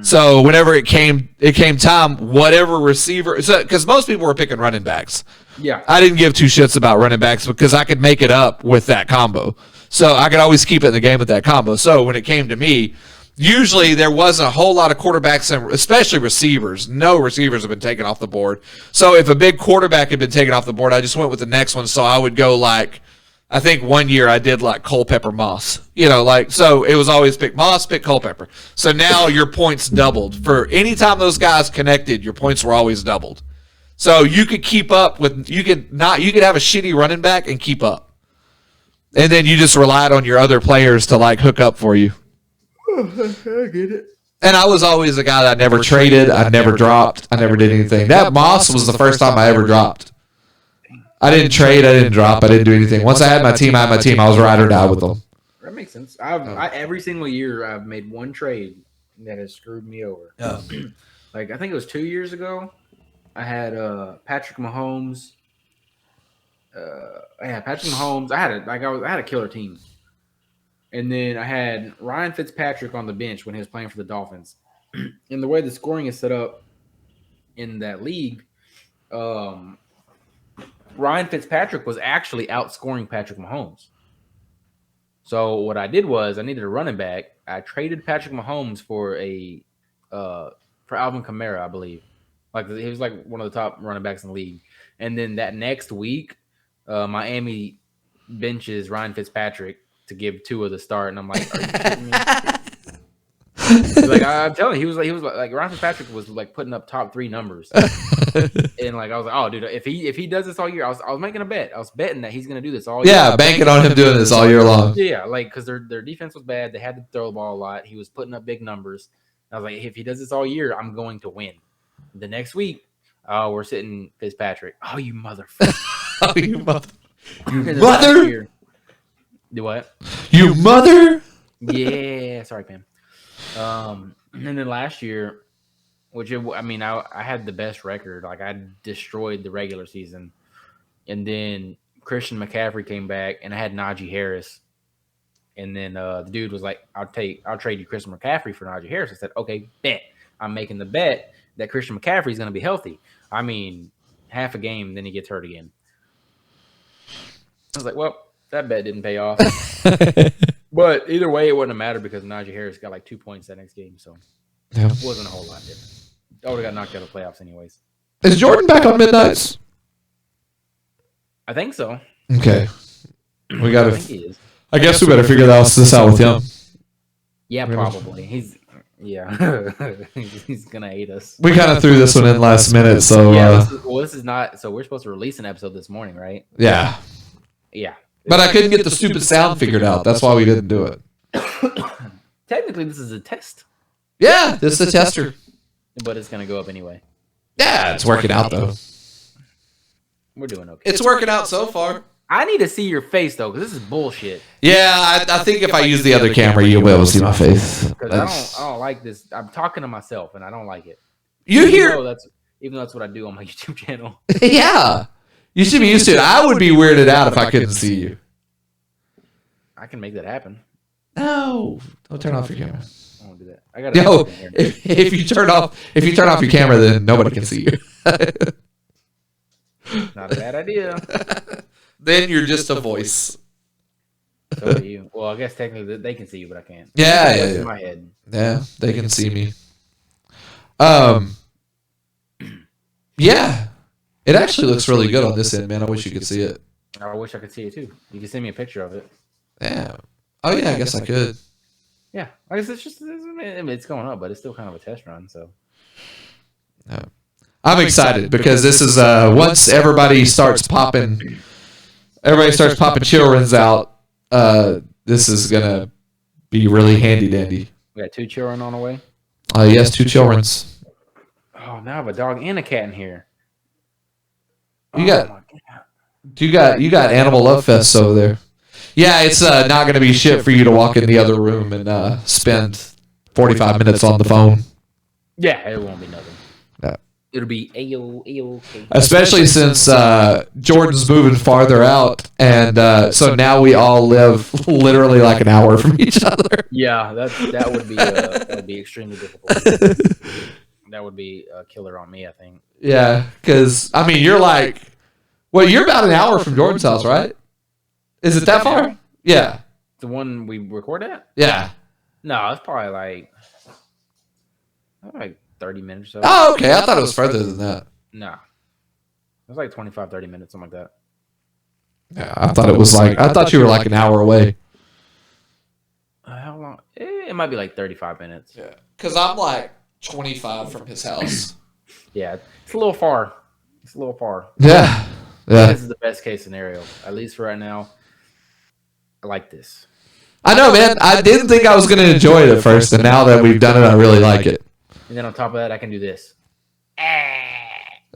[SPEAKER 1] So whenever it came time, whatever receiver, because most people were picking running backs.
[SPEAKER 2] Yeah,
[SPEAKER 1] I didn't give two shits about running backs because I could make it up with that combo. So I could always keep it in the game with that combo. So when it came to me, usually there wasn't a whole lot of quarterbacks, and especially receivers. No receivers have been taken off the board. So if a big quarterback had been taken off the board, I just went with the next one. So I would go like I think one year I did like Culpepper Moss. Like, so it was always pick Moss, pick Culpepper. So now your points doubled. For any time those guys connected, your points were always doubled. So you could keep up with, you could have a shitty running back and keep up. And then you just relied on your other players to like hook up for you.
[SPEAKER 2] I get it.
[SPEAKER 1] And I was always a guy that I never traded, I never dropped, I never did anything. That Moss was the first time I ever dropped. I didn't trade, I didn't drop, I didn't do anything. Once I had my team, I was ride or die with them.
[SPEAKER 2] That makes sense. Every single year I've made one trade that has screwed me over. Like I think it was 2 years ago. I had Patrick Mahomes. Patrick Mahomes. I had a killer team. And then I had Ryan Fitzpatrick on the bench when he was playing for the Dolphins. And the way the scoring is set up in that league, Ryan Fitzpatrick was actually outscoring Patrick Mahomes. So what I did was I needed a running back. I traded Patrick Mahomes for Alvin Kamara, I believe. Like he was like one of the top running backs in the league. And then that next week, Miami benches Ryan Fitzpatrick to give Tua the start, and I'm like, are you kidding me? Like I'm telling you, he was like Ryan Fitzpatrick was like putting up top 3 numbers, and like I was like, oh dude, if he does this all year, I was making a bet. I was betting that he's gonna do this all year.
[SPEAKER 1] Yeah, banking on him doing this all year long.
[SPEAKER 2] Yeah, like because their defense was bad. They had to throw the ball a lot. He was putting up big numbers. I was like, if he does this all year, I'm going to win. The next week, we're sitting Fitzpatrick. Oh, you motherfucker!
[SPEAKER 1] Oh, you mother!
[SPEAKER 2] Do what?
[SPEAKER 1] You mother!
[SPEAKER 2] Yeah, sorry, Pam. And then last year, I had the best record. Like I destroyed the regular season, and then Christian McCaffrey came back, and I had Najee Harris. And then the dude was like, "I'll trade you Christian McCaffrey for Najee Harris." I said, "Okay, bet." I'm making the bet that Christian McCaffrey is going to be healthy. I mean, half a game, then he gets hurt again. I was like, well, that bet didn't pay off. But either way, it wouldn't have mattered because Najee Harris got like 2 points that next game. So it wasn't a whole lot different. I would have got knocked out of the playoffs anyways.
[SPEAKER 1] Is Jordan back on Midnights?
[SPEAKER 2] I think so.
[SPEAKER 1] Okay. We got
[SPEAKER 2] I think he is.
[SPEAKER 1] I guess we better figure this out with him.
[SPEAKER 2] Yeah, probably. He's going to hate us.
[SPEAKER 1] We kind of threw this one in last minute, so...
[SPEAKER 2] Yeah, this is not... So we're supposed to release an episode this morning, right?
[SPEAKER 1] Yeah.
[SPEAKER 2] Yeah.
[SPEAKER 1] But I couldn't get the stupid sound figured out. That's why we didn't do it.
[SPEAKER 2] Technically, this is a test.
[SPEAKER 1] Yeah, this is a tester.
[SPEAKER 2] But it's going to go up anyway.
[SPEAKER 1] Yeah, it's working out, though.
[SPEAKER 2] We're doing okay.
[SPEAKER 1] It's working out so far.
[SPEAKER 2] I need to see your face, though, because this is bullshit.
[SPEAKER 1] Yeah, I think if I use the other camera, you'll be able to see my face.
[SPEAKER 2] Because I don't like this. I'm talking to myself, and I don't like it.
[SPEAKER 1] Even
[SPEAKER 2] though that's what I do on my YouTube channel.
[SPEAKER 1] Yeah. You should be used to it. I would be weirded out if I couldn't see you.
[SPEAKER 2] I can make that happen.
[SPEAKER 1] No. Don't turn off your camera.
[SPEAKER 2] I won't do that. I got
[SPEAKER 1] if you turn off your camera, then nobody can see you.
[SPEAKER 2] Not a bad idea.
[SPEAKER 1] Then you're just a voice.
[SPEAKER 2] So are you. Well, I guess technically they can see you, but I can't.
[SPEAKER 1] Yeah.
[SPEAKER 2] In my head.
[SPEAKER 1] Yeah, they can see me. Yeah. It actually looks really good on this end, man. I wish you could see it.
[SPEAKER 2] I wish I could see it too. You can send me a picture of it.
[SPEAKER 1] Yeah. Oh yeah, I guess I could.
[SPEAKER 2] Yeah, I guess it's going up, but it's still kind of a test run. So.
[SPEAKER 1] Yeah. I'm excited because this is once everybody starts popping children's out. This is gonna be really handy dandy.
[SPEAKER 2] We got 2 children on the way.
[SPEAKER 1] Yes, 2 children's.
[SPEAKER 2] Oh, now I have a dog and a cat in here.
[SPEAKER 1] You got Animal Love Fest over there. Yeah, it's not going to be shit for you to walk in the other room and spend 45 minutes on the phone.
[SPEAKER 2] Yeah, it won't be nothing.
[SPEAKER 1] Yeah.
[SPEAKER 2] It'll be A-OK.
[SPEAKER 1] Especially since Jordan's moving farther out, and so now we all live literally like an hour from each other.
[SPEAKER 2] Yeah, that would be extremely difficult. That would be a killer on me, I think.
[SPEAKER 1] Yeah, because I mean, you're about an hour from Jordan's house, right? Is it that far? Yeah.
[SPEAKER 2] The one we record at?
[SPEAKER 1] Yeah.
[SPEAKER 2] No, it's probably like 30 minutes or so.
[SPEAKER 1] Oh, okay. I thought it was further than that.
[SPEAKER 2] No. It was like 25, 30 minutes, something like that.
[SPEAKER 1] Yeah, I thought you were like an hour away.
[SPEAKER 2] How long? It might be like 35 minutes.
[SPEAKER 1] Yeah, because I'm like 25 from his house.
[SPEAKER 2] Yeah, it's a little far.
[SPEAKER 1] Yeah.
[SPEAKER 2] This is the best case scenario, at least for right now. I like this.
[SPEAKER 1] I know, man. I didn't think I was going to enjoy it at first, and now that we've done it, I really like it.
[SPEAKER 2] And then on top of that, I can do this.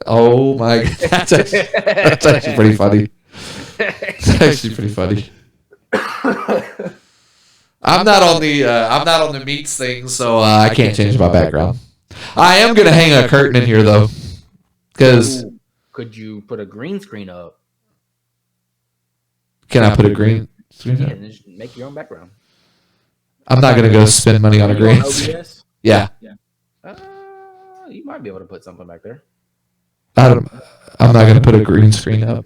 [SPEAKER 1] Oh my God, that's actually pretty funny. It's actually pretty funny. I'm not on the meats thing, so I can't change my background. I am gonna hang a curtain in here though, because
[SPEAKER 2] could you put a green screen up?
[SPEAKER 1] Can I put a green screen
[SPEAKER 2] Yeah,
[SPEAKER 1] up?
[SPEAKER 2] and just make your own background.
[SPEAKER 1] I'm not gonna go spend money on a green screen.
[SPEAKER 2] OBS?
[SPEAKER 1] Yeah.
[SPEAKER 2] You might be able to put something back there.
[SPEAKER 1] I'm not gonna put a green screen up.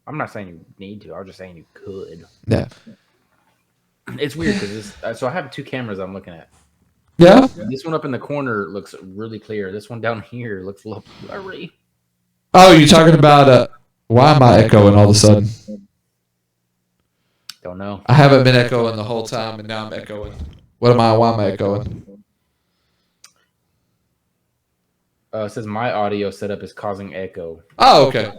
[SPEAKER 2] I'm not saying you need to. I was just saying you could.
[SPEAKER 1] Yeah.
[SPEAKER 2] It's weird because so I have 2 cameras I'm looking at.
[SPEAKER 1] Yeah.
[SPEAKER 2] This one up in the corner looks really clear. This one down here looks a little blurry.
[SPEAKER 1] Oh, you're talking about why am I echoing all of a sudden?
[SPEAKER 2] Don't know.
[SPEAKER 1] I haven't been echoing the whole time, and now I'm echoing. Why am I echoing?
[SPEAKER 2] It says my audio setup is causing echo.
[SPEAKER 1] Oh, okay.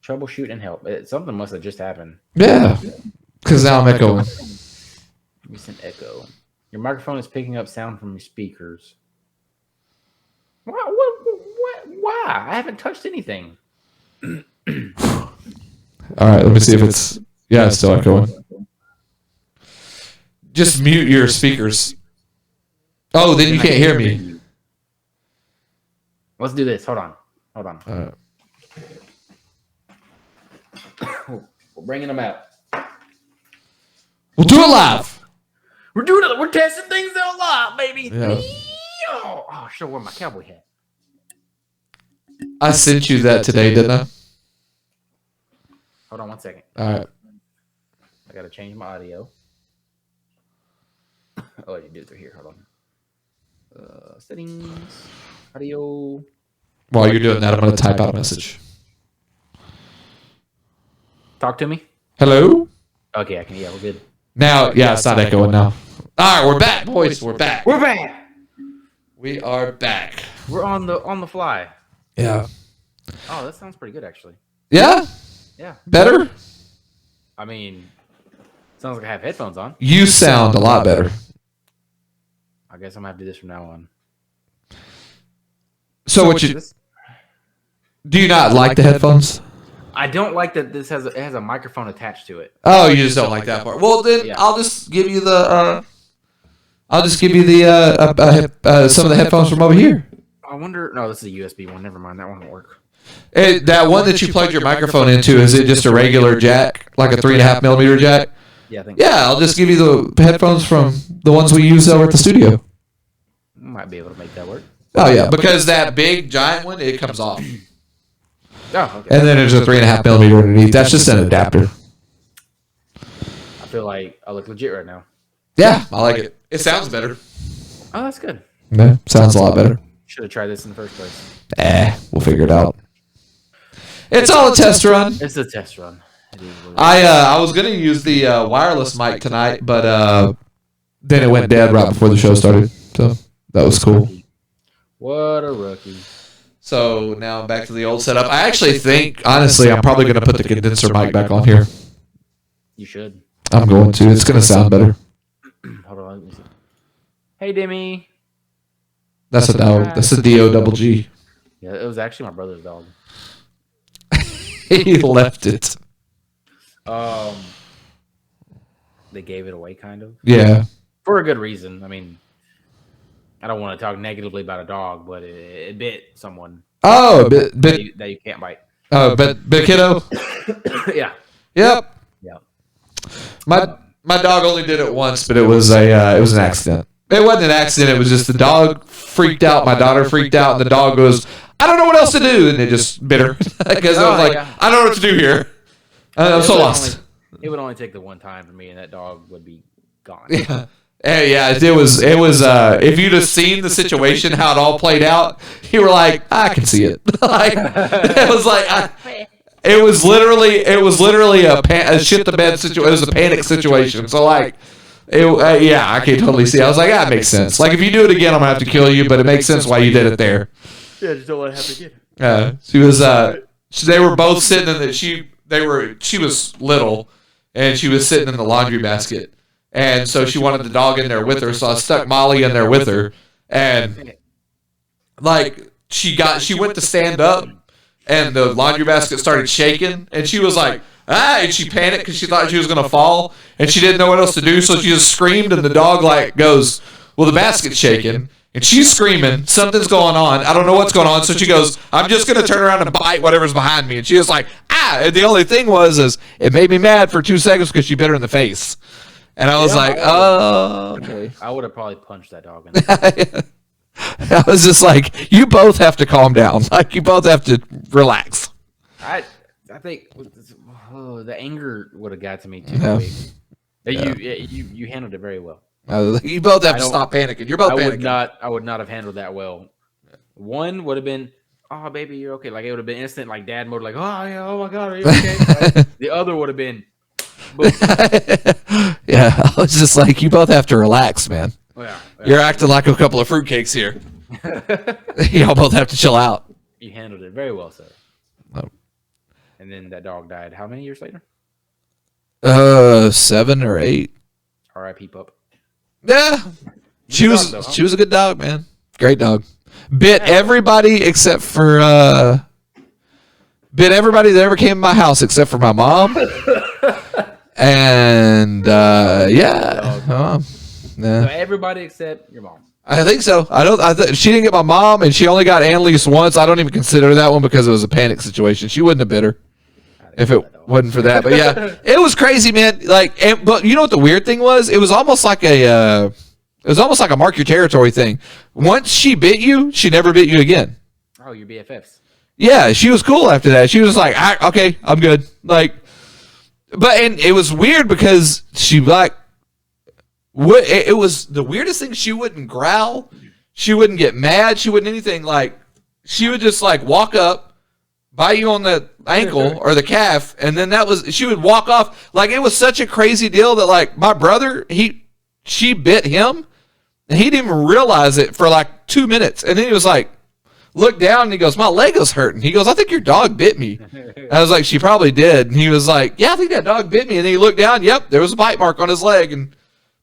[SPEAKER 2] Troubleshoot and help. Something must have just happened.
[SPEAKER 1] Yeah, because now I'm echoing.
[SPEAKER 2] Recent echo. Your microphone is picking up sound from your speakers. Why? I haven't touched anything.
[SPEAKER 1] All right, let me see if it's... Yeah, it's still echoing. Just mute your speakers. Oh, then you can't hear me.
[SPEAKER 2] Let's do this. Hold on. We're bringing them out.
[SPEAKER 1] We'll do it live.
[SPEAKER 2] We're doing it. We're testing things out live, baby.
[SPEAKER 1] Yeah.
[SPEAKER 2] Oh, I should wear my cowboy hat.
[SPEAKER 1] I sent you that today, didn't I?
[SPEAKER 2] Hold on 1 second.
[SPEAKER 1] All right.
[SPEAKER 2] I gotta change my audio. Oh, you do it through here. Hold on. Settings. Audio.
[SPEAKER 1] While you're doing that, I'm going to type out a message.
[SPEAKER 2] Talk to me.
[SPEAKER 1] Hello?
[SPEAKER 2] Okay, I can. Yeah, we're good.
[SPEAKER 1] Now, yeah, it's not echoing now. All right, we're back, boys. We're back.
[SPEAKER 2] We're back.
[SPEAKER 1] We are back.
[SPEAKER 2] We're on the fly.
[SPEAKER 1] Yeah.
[SPEAKER 2] Oh, that sounds pretty good, actually.
[SPEAKER 1] Yeah?
[SPEAKER 2] Yeah.
[SPEAKER 1] Better?
[SPEAKER 2] I mean, sounds like I have headphones on.
[SPEAKER 1] You sound a lot better.
[SPEAKER 2] I guess I'm gonna have to do this from now on.
[SPEAKER 1] So what you... Do you not like the headphones?
[SPEAKER 2] I don't like that this has a microphone attached to it.
[SPEAKER 1] Oh, you just don't like that part. Well, then I'll just give you the some of the headphones from over here.
[SPEAKER 2] I wonder. No, this is a USB one. Never mind. That one won't work.
[SPEAKER 1] That one that you plugged your microphone into, is it just a regular jack, like a 3.5 millimeter jack?
[SPEAKER 2] Yeah, I think.
[SPEAKER 1] Yeah, I'll just give you the headphones from the ones we use over at the studio.
[SPEAKER 2] Might be able to make that work.
[SPEAKER 1] Oh yeah, because that big giant one, it comes off.
[SPEAKER 2] Oh, okay.
[SPEAKER 1] And then there's a 3.5 millimeter underneath. That's just an adapter.
[SPEAKER 2] I feel like I look legit right now.
[SPEAKER 1] Yeah, I like it. It sounds better.
[SPEAKER 2] Oh, that's good.
[SPEAKER 1] Yeah, sounds a lot better.
[SPEAKER 2] Should have tried this in the first place.
[SPEAKER 1] We'll figure it out. It's all a test run.
[SPEAKER 2] It's a test run.
[SPEAKER 1] I was gonna use the wireless mic tonight, but then it went dead right before the show started. So that was cool.
[SPEAKER 2] What a rookie.
[SPEAKER 1] So now I'm back to the old setup. I actually think, honestly, I'm probably going to put the condenser mic back on here.
[SPEAKER 2] You should.
[SPEAKER 1] I'm going to. It's going to sound better.
[SPEAKER 2] Hold on, let me see. Hey, Demi.
[SPEAKER 1] That's a dog. That's a D-O double G.
[SPEAKER 2] Yeah, it was actually my brother's dog.
[SPEAKER 1] He left it.
[SPEAKER 2] They gave it away, kind of.
[SPEAKER 1] Yeah.
[SPEAKER 2] For a good reason. I mean, I don't want to talk negatively about a dog, but it bit someone.
[SPEAKER 1] Oh,
[SPEAKER 2] that you can't bite.
[SPEAKER 1] Oh, but kiddo.
[SPEAKER 2] Yeah.
[SPEAKER 1] Yep.
[SPEAKER 2] Yeah.
[SPEAKER 1] My dog only did it once, but it was an accident. It wasn't an accident. It was just the dog freaked out. My daughter freaked out, and the dog goes, "I don't know what else to do," and it just bit her because I was like,
[SPEAKER 2] yeah.
[SPEAKER 1] "I don't know what to do here." I'm so lost.
[SPEAKER 2] It would only take the one time for me, and that dog would be gone.
[SPEAKER 1] Yeah. Hey, yeah, it was. If you'd have seen the situation, how it all played out, you were like, I can see it. Like, it was like, It was literally a shit the bed situation. It was a panic situation. So like, yeah, I can totally see. I was like, that makes sense. Like if you do it again, I'm gonna have to kill you. But it makes sense why you did it there.
[SPEAKER 2] Yeah, just don't let it happen again.
[SPEAKER 1] She was. They were both sitting in the. She was little, and she was sitting in the laundry basket, and so she wanted the dog in there with her. So I stuck Molly in there with her, and like she went to stand up. And the laundry basket started shaking, and she was like, ah, and she panicked because she thought she was going to fall, and she didn't know what else to do, so she just screamed, and the dog, like, goes, well, the basket's shaking, and she's screaming, something's going on, I don't know what's going on, so she goes, I'm just going to turn around and bite whatever's behind me, and she was like, ah, and the only thing was, it made me mad for 2 seconds because she bit her in the face, and I was like, oh, okay.
[SPEAKER 2] I would have probably punched that dog in the face.
[SPEAKER 1] I was just like, you both have to calm down. Like, you both have to relax.
[SPEAKER 2] I think the anger would have got to me too quick. You handled it very well.
[SPEAKER 1] You both have to stop panicking. You're both panicking.
[SPEAKER 2] I would not have handled that well. One would have been, oh, baby, you're okay. Like, it would have been instant, like, dad mode, like, oh, yeah, oh, my God, are you okay? Like, the other would have been, boom.
[SPEAKER 1] Yeah, I was just like, you both have to relax, man.
[SPEAKER 2] Yeah.
[SPEAKER 1] You're acting like a couple of fruitcakes here. Y'all both have to chill out.
[SPEAKER 2] You handled it very well, sir.
[SPEAKER 1] Oh.
[SPEAKER 2] And then that dog died. How many years later?
[SPEAKER 1] 7 or 8.
[SPEAKER 2] R.I.P. pup.
[SPEAKER 1] Yeah, she was a good dog, man. Great dog. Bit everybody except for bit everybody that ever came to my house except for my mom. And yeah.
[SPEAKER 2] So everybody except your mom.
[SPEAKER 1] I think so. She didn't get my mom, and she only got Annalise once. I don't even consider that one because it was a panic situation. She wouldn't have bit her if it wasn't for that. But yeah, it was crazy, man. Like, but you know what the weird thing was? It was almost like a mark your territory thing. Once she bit you, she never bit you again.
[SPEAKER 2] Oh, your BFFs.
[SPEAKER 1] Yeah, she was cool after that. She was like, okay, I'm good. Like, and it was weird because she like. It was the weirdest thing. She wouldn't growl. She wouldn't get mad. She wouldn't anything. Like, she would just like walk up, bite you on the ankle or the calf, and then she would walk off. Like, it was such a crazy deal that like my brother, she bit him, and he didn't even realize it for like 2 minutes, and then he was like, looked down and he goes, my leg was hurting. He goes, I think your dog bit me. I was like, she probably did. And he was like, yeah, I think that dog bit me. And then he looked down. Yep, there was a bite mark on his leg.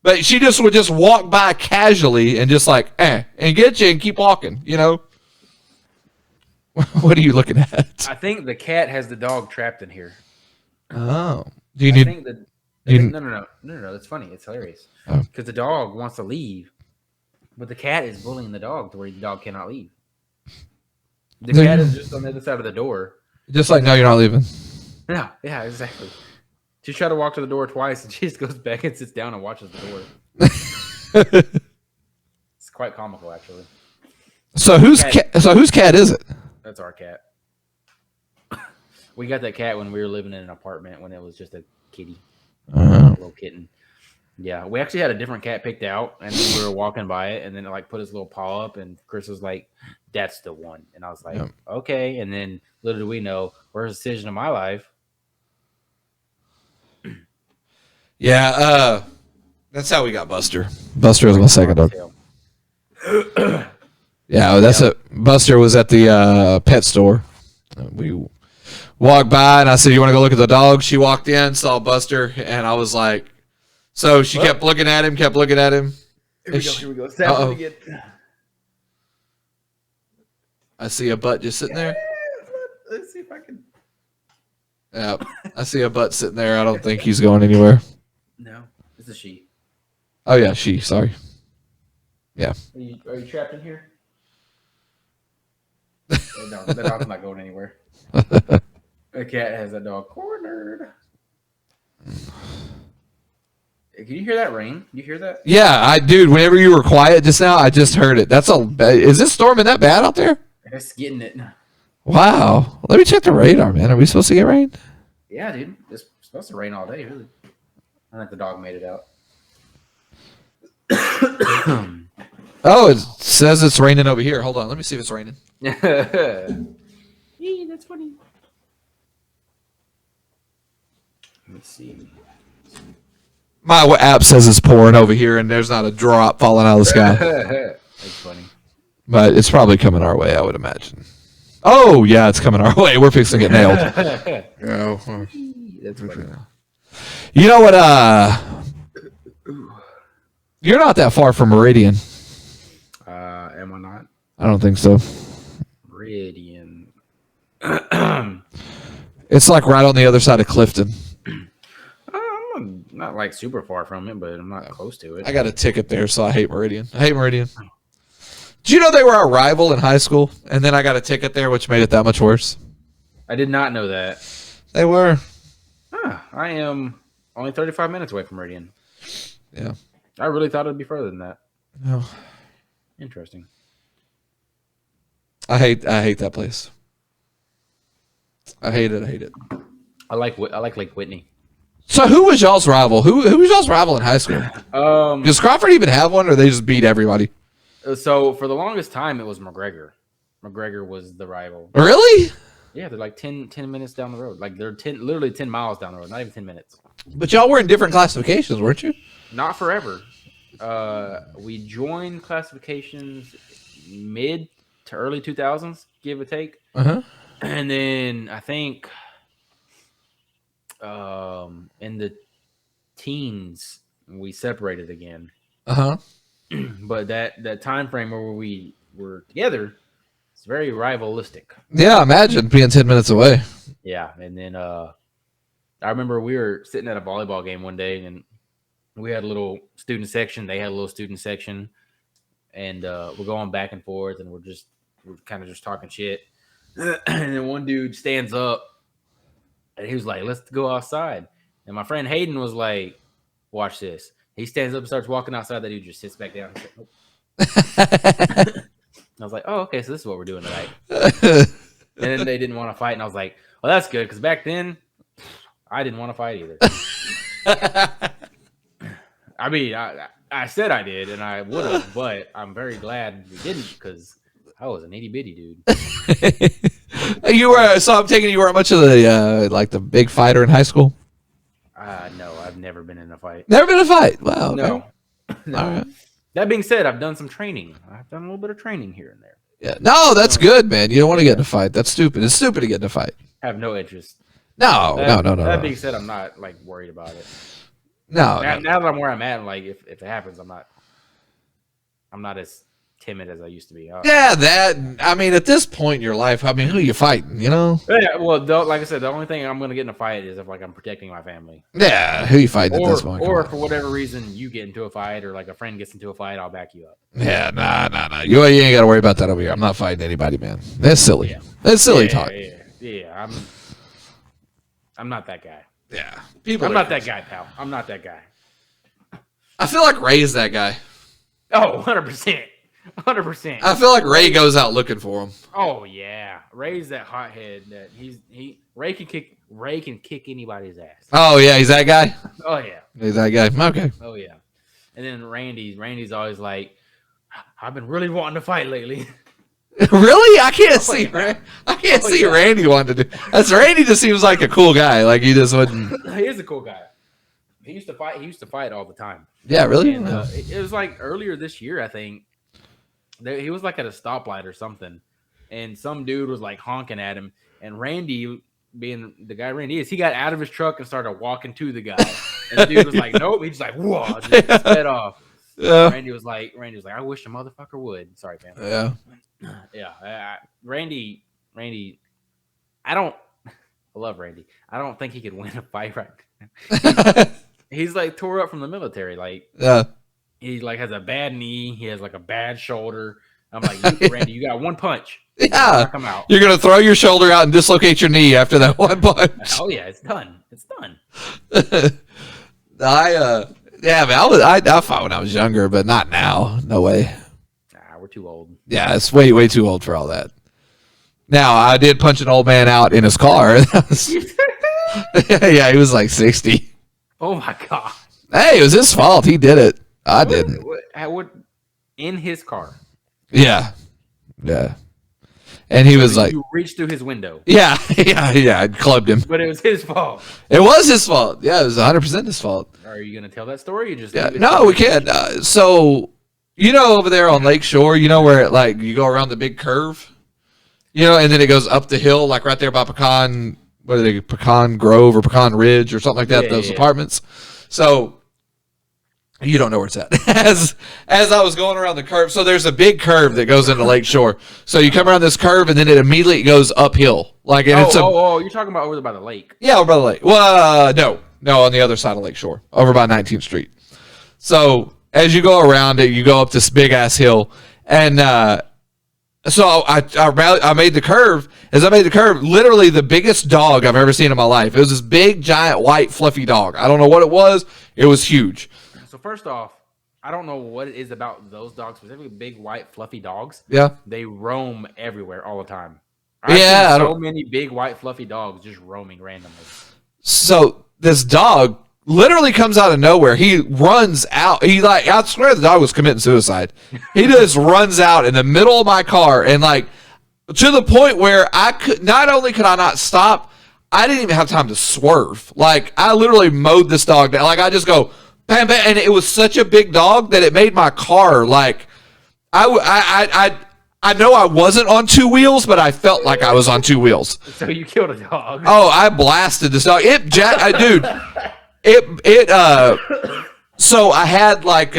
[SPEAKER 1] But she just would just walk by casually and just like, and get you and keep walking, you know? What are you looking at?
[SPEAKER 2] I think the cat has the dog trapped in here.
[SPEAKER 1] Oh. Do you need...
[SPEAKER 2] No. That's funny. It's hilarious. Because the dog wants to leave, but the cat is bullying the dog to where the dog cannot leave. The cat is just on the other side of the door. Just like, no,
[SPEAKER 1] you're not leaving.
[SPEAKER 2] Yeah, exactly. She tried to walk to the door twice, and she just goes back and sits down and watches the door. It's quite comical, actually.
[SPEAKER 1] So whose cat is it?
[SPEAKER 2] That's our cat. We got that cat when we were living in an apartment when it was just a kitty, a little kitten. Yeah, we actually had a different cat picked out, and then we were walking by it, and then it like put his little paw up, and Chris was like, "That's the one," and I was like, "Okay." And then little did we know, worst decision of my life.
[SPEAKER 1] Yeah, that's how we got Buster. Buster was my second dog. Yeah, Buster was at the pet store. We walked by, and I said, "You want to go look at the dog?" She walked in, saw Buster, and I was like, so she kept looking at him. Here we go. Again. I see a butt just sitting there.
[SPEAKER 2] Let's see if I can.
[SPEAKER 1] Yeah, I see a butt sitting there. I don't think he's going anywhere.
[SPEAKER 2] No, it's a she.
[SPEAKER 1] Oh yeah, she. Sorry. Yeah.
[SPEAKER 2] Are you trapped in here? No, that dog's not going anywhere. The cat has that dog cornered. Can you hear that rain? You hear that?
[SPEAKER 1] Yeah, dude. Whenever you were quiet just now, I just heard it. Is this storming that bad out there?
[SPEAKER 2] It's getting it.
[SPEAKER 1] Wow. Let me check the radar, man. Are we supposed to get rain?
[SPEAKER 2] Yeah, dude. It's supposed to rain all day, really. I think the dog made it out.
[SPEAKER 1] Oh, it says it's raining over here. Hold on. Let me see if it's raining.
[SPEAKER 2] Hey, that's funny. Let me see.
[SPEAKER 1] My app says it's pouring over here, and there's not a drop falling out of the sky.
[SPEAKER 2] That's funny.
[SPEAKER 1] But it's probably coming our way, I would imagine. Oh, yeah, it's coming our way. We're fixing to get nailed.
[SPEAKER 2] That's funny.
[SPEAKER 1] You know what? You're not that far from Meridian.
[SPEAKER 2] Am I not?
[SPEAKER 1] I don't think so.
[SPEAKER 2] Meridian.
[SPEAKER 1] It's like right on the other side of Clifton.
[SPEAKER 2] I'm not like super far from it, but I'm not close to it.
[SPEAKER 1] I got a ticket there, so I hate Meridian. I hate Meridian. Did you know they were our rival in high school? And then I got a ticket there, which made it that much worse.
[SPEAKER 2] I did not know that.
[SPEAKER 1] They were.
[SPEAKER 2] I am only 35 minutes away from Meridian.
[SPEAKER 1] Yeah.
[SPEAKER 2] I really thought it'd be further than that.
[SPEAKER 1] No.
[SPEAKER 2] Interesting.
[SPEAKER 1] I hate that place. I hate it.
[SPEAKER 2] I like Lake Whitney.
[SPEAKER 1] So who was y'all's rival? Who was y'all's rival in high school? Does Crawford even have one, or they just beat everybody?
[SPEAKER 2] So for the longest time, it was McGregor. McGregor was the rival.
[SPEAKER 1] Really?
[SPEAKER 2] Yeah, they're like 10 minutes down the road. Like they're literally 10 miles down the road. Not even 10 minutes.
[SPEAKER 1] But y'all were in different classifications, weren't you?
[SPEAKER 2] Not forever. We joined classifications mid to early 2000s, give or take. And then I think in the teens we separated again. But that time frame where we were together, it's very rivalistic.
[SPEAKER 1] Yeah, imagine being 10 minutes away.
[SPEAKER 2] Yeah, and then I remember we were sitting at a volleyball game one day, and we had a little student section. They had a little student section, and we're going back and forth, and we're kind of just talking shit. And then one dude stands up, and he was like, "Let's go outside." And my friend Hayden was like, "Watch this." He stands up and starts walking outside. That dude just sits back down. Like, nope. I was like, "Oh, okay, so this is what we're doing tonight." And then they didn't want to fight, and I was like, "Well, that's good," because back then, I didn't want to fight either. I mean, I said I did, and I would have, but I'm very glad we didn't, because I was an itty bitty dude.
[SPEAKER 1] You were, so I'm taking you weren't much of the like the big fighter in high school.
[SPEAKER 2] No, I've never been in a fight.
[SPEAKER 1] Never been in a fight. Wow. Okay.
[SPEAKER 2] No.
[SPEAKER 1] All right.
[SPEAKER 2] That being said, I've done some training. I've done a little bit of training here and there.
[SPEAKER 1] Yeah. No, that's good, man. You don't want to get in a fight. That's stupid. It's stupid to get in a fight.
[SPEAKER 2] I have no interest.
[SPEAKER 1] No.
[SPEAKER 2] That being said, I'm not like worried about it.
[SPEAKER 1] No.
[SPEAKER 2] Now that I'm where I'm at, like if it happens, I'm not as timid as I used to be.
[SPEAKER 1] Yeah, I mean, at this point in your life, I mean, who are you fighting, you know?
[SPEAKER 2] Yeah, well, like I said, the only thing I'm going to get in a fight is if like I'm protecting my family.
[SPEAKER 1] Yeah, who you fighting at this point?
[SPEAKER 2] Or for whatever reason you get into a fight, or like a friend gets into a fight, I'll back you up.
[SPEAKER 1] Yeah, nah. You ain't got to worry about that over here. I'm not fighting anybody, man. That's silly. Yeah. That's silly talk.
[SPEAKER 2] Yeah, I'm not that guy.
[SPEAKER 1] Yeah,
[SPEAKER 2] I'm not that guy, pal. I'm not that guy.
[SPEAKER 1] I feel like Ray's that guy.
[SPEAKER 2] Oh, 100%. 100%.
[SPEAKER 1] I feel like Ray goes out looking for him.
[SPEAKER 2] Oh yeah, Ray's that hothead that Ray can kick anybody's ass.
[SPEAKER 1] Oh yeah, he's that guy.
[SPEAKER 2] Oh yeah,
[SPEAKER 1] he's that guy. Okay.
[SPEAKER 2] Oh yeah, and then Randy's always like, I've been really wanting to fight lately.
[SPEAKER 1] Really? I can't see Randy wanting to do. That's Randy. Just seems like a cool guy. Like he just wouldn't.
[SPEAKER 2] He is a cool guy. He used to fight all the time.
[SPEAKER 1] Yeah, really.
[SPEAKER 2] And, it was like earlier this year, I think. He was like at a stoplight or something, and some dude was like honking at him. And Randy, being the guy Randy is, he got out of his truck and started walking to the guy. And the dude was like, "Nope." He's like, "Whoa!" Just sped off. Yeah. Randy was like, "I wish a motherfucker would." Sorry, fam. Yeah. Randy. I love Randy. I don't think he could win a fight right now. He's like tore up from the military. Like,
[SPEAKER 1] yeah.
[SPEAKER 2] He like has a bad knee. He has like a bad shoulder. I'm like, Randy, you got one punch.
[SPEAKER 1] Yeah,
[SPEAKER 2] come out.
[SPEAKER 1] You're gonna throw your shoulder out and dislocate your knee after that one punch.
[SPEAKER 2] Oh yeah, it's done. It's done.
[SPEAKER 1] I fought when I was younger, but not now. No way.
[SPEAKER 2] Nah, we're too old.
[SPEAKER 1] Yeah, it's way too old for all that. Now I did punch an old man out in his car. Yeah, he was like 60.
[SPEAKER 2] Oh my god.
[SPEAKER 1] Hey, it was his fault. He did it. I didn't.
[SPEAKER 2] What in his car?
[SPEAKER 1] Yeah. And he was like,
[SPEAKER 2] you reached through his window.
[SPEAKER 1] yeah, I clubbed him.
[SPEAKER 2] But it was his fault.
[SPEAKER 1] It was his fault. Yeah, it was 100% his fault.
[SPEAKER 2] Are you going to tell that story? Or you just
[SPEAKER 1] No, we can't. So, over there on Lake Shore, where like you go around the big curve, and then it goes up the hill, like right there by Pecan Grove or Pecan Ridge or something like that, those apartments. So you don't know where it's at. As I was going around the curve, so there's a big curve that goes into Lake Shore. So you come around this curve and then it immediately goes uphill. Like you're
[SPEAKER 2] talking about over by the lake.
[SPEAKER 1] Yeah, over by the lake. Well, no, on the other side of Lake Shore, over by 19th Street. So as you go around it, you go up this big ass hill, and so I made the curve. As I made the curve, literally the biggest dog I've ever seen in my life. It was this big, giant, white, fluffy dog. I don't know what it was. It was huge.
[SPEAKER 2] So first off, I don't know what it is about those dogs, specifically big, white, fluffy dogs.
[SPEAKER 1] Yeah.
[SPEAKER 2] They roam everywhere all the time.
[SPEAKER 1] I've seen
[SPEAKER 2] so many big, white, fluffy dogs just roaming randomly.
[SPEAKER 1] So this dog literally comes out of nowhere. He runs out. I swear the dog was committing suicide. He just runs out in the middle of my car, and like to the point where not only could I not stop, I didn't even have time to swerve. Like I literally mowed this dog down. Like I just go bam, bam, and it was such a big dog that it made my car like I know I wasn't on two wheels, but I felt like I was on two wheels.
[SPEAKER 2] So you killed a dog.
[SPEAKER 1] Oh, I blasted this dog. Dude. So I had like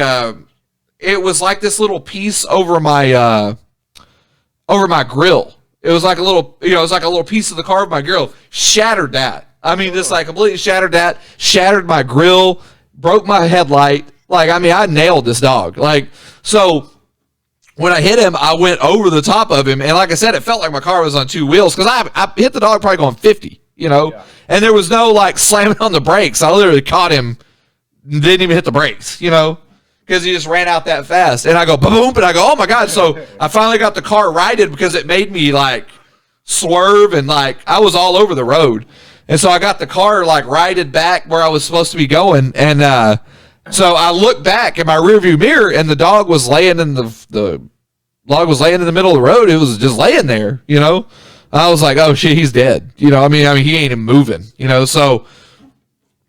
[SPEAKER 1] it was like this little piece over my grill. It was like a little, it was like a little piece of the car of my grill. Shattered that. I mean, just like completely shattered that. Shattered my grill. Broke my headlight. Like, I mean, I nailed this dog. Like, so when I hit him, I went over the top of him, and like I said, it felt like my car was on two wheels because I hit the dog probably going 50. And there was no like slamming on the brakes. I literally caught him, didn't even hit the brakes, because he just ran out that fast. And I go boom, and I go, oh my God. So I finally got the car righted because it made me like swerve, and like I was all over the road. And so I got the car like righted back where I was supposed to be going. And so I looked back in my rearview mirror, and the dog was laying in the middle of the road. It was just laying there, I was like, oh shit, he's dead. I mean, he ain't even moving, So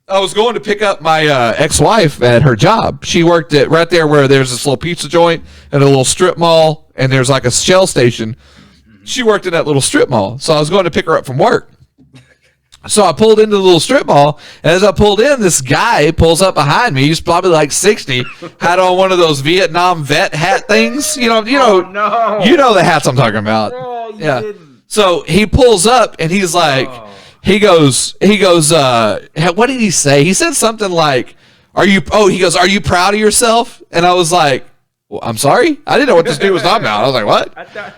[SPEAKER 1] I was going to pick up my ex-wife at her job. She worked at right there where there's this little pizza joint and a little strip mall, and there's like a Shell station. She worked in that little strip mall. So I was going to pick her up from work. So I pulled into the little strip mall, and as I pulled in, this guy pulls up behind me. He's probably like 60, had on one of those Vietnam vet hat things. You know the hats I'm talking about.
[SPEAKER 2] No, you
[SPEAKER 1] yeah.
[SPEAKER 2] didn't.
[SPEAKER 1] So he pulls up, and he's like, he goes, what did he say? He said something like, are you proud of yourself? And I was like, well, I'm sorry? I didn't know what this dude was talking about. I was like, what?
[SPEAKER 2] I thought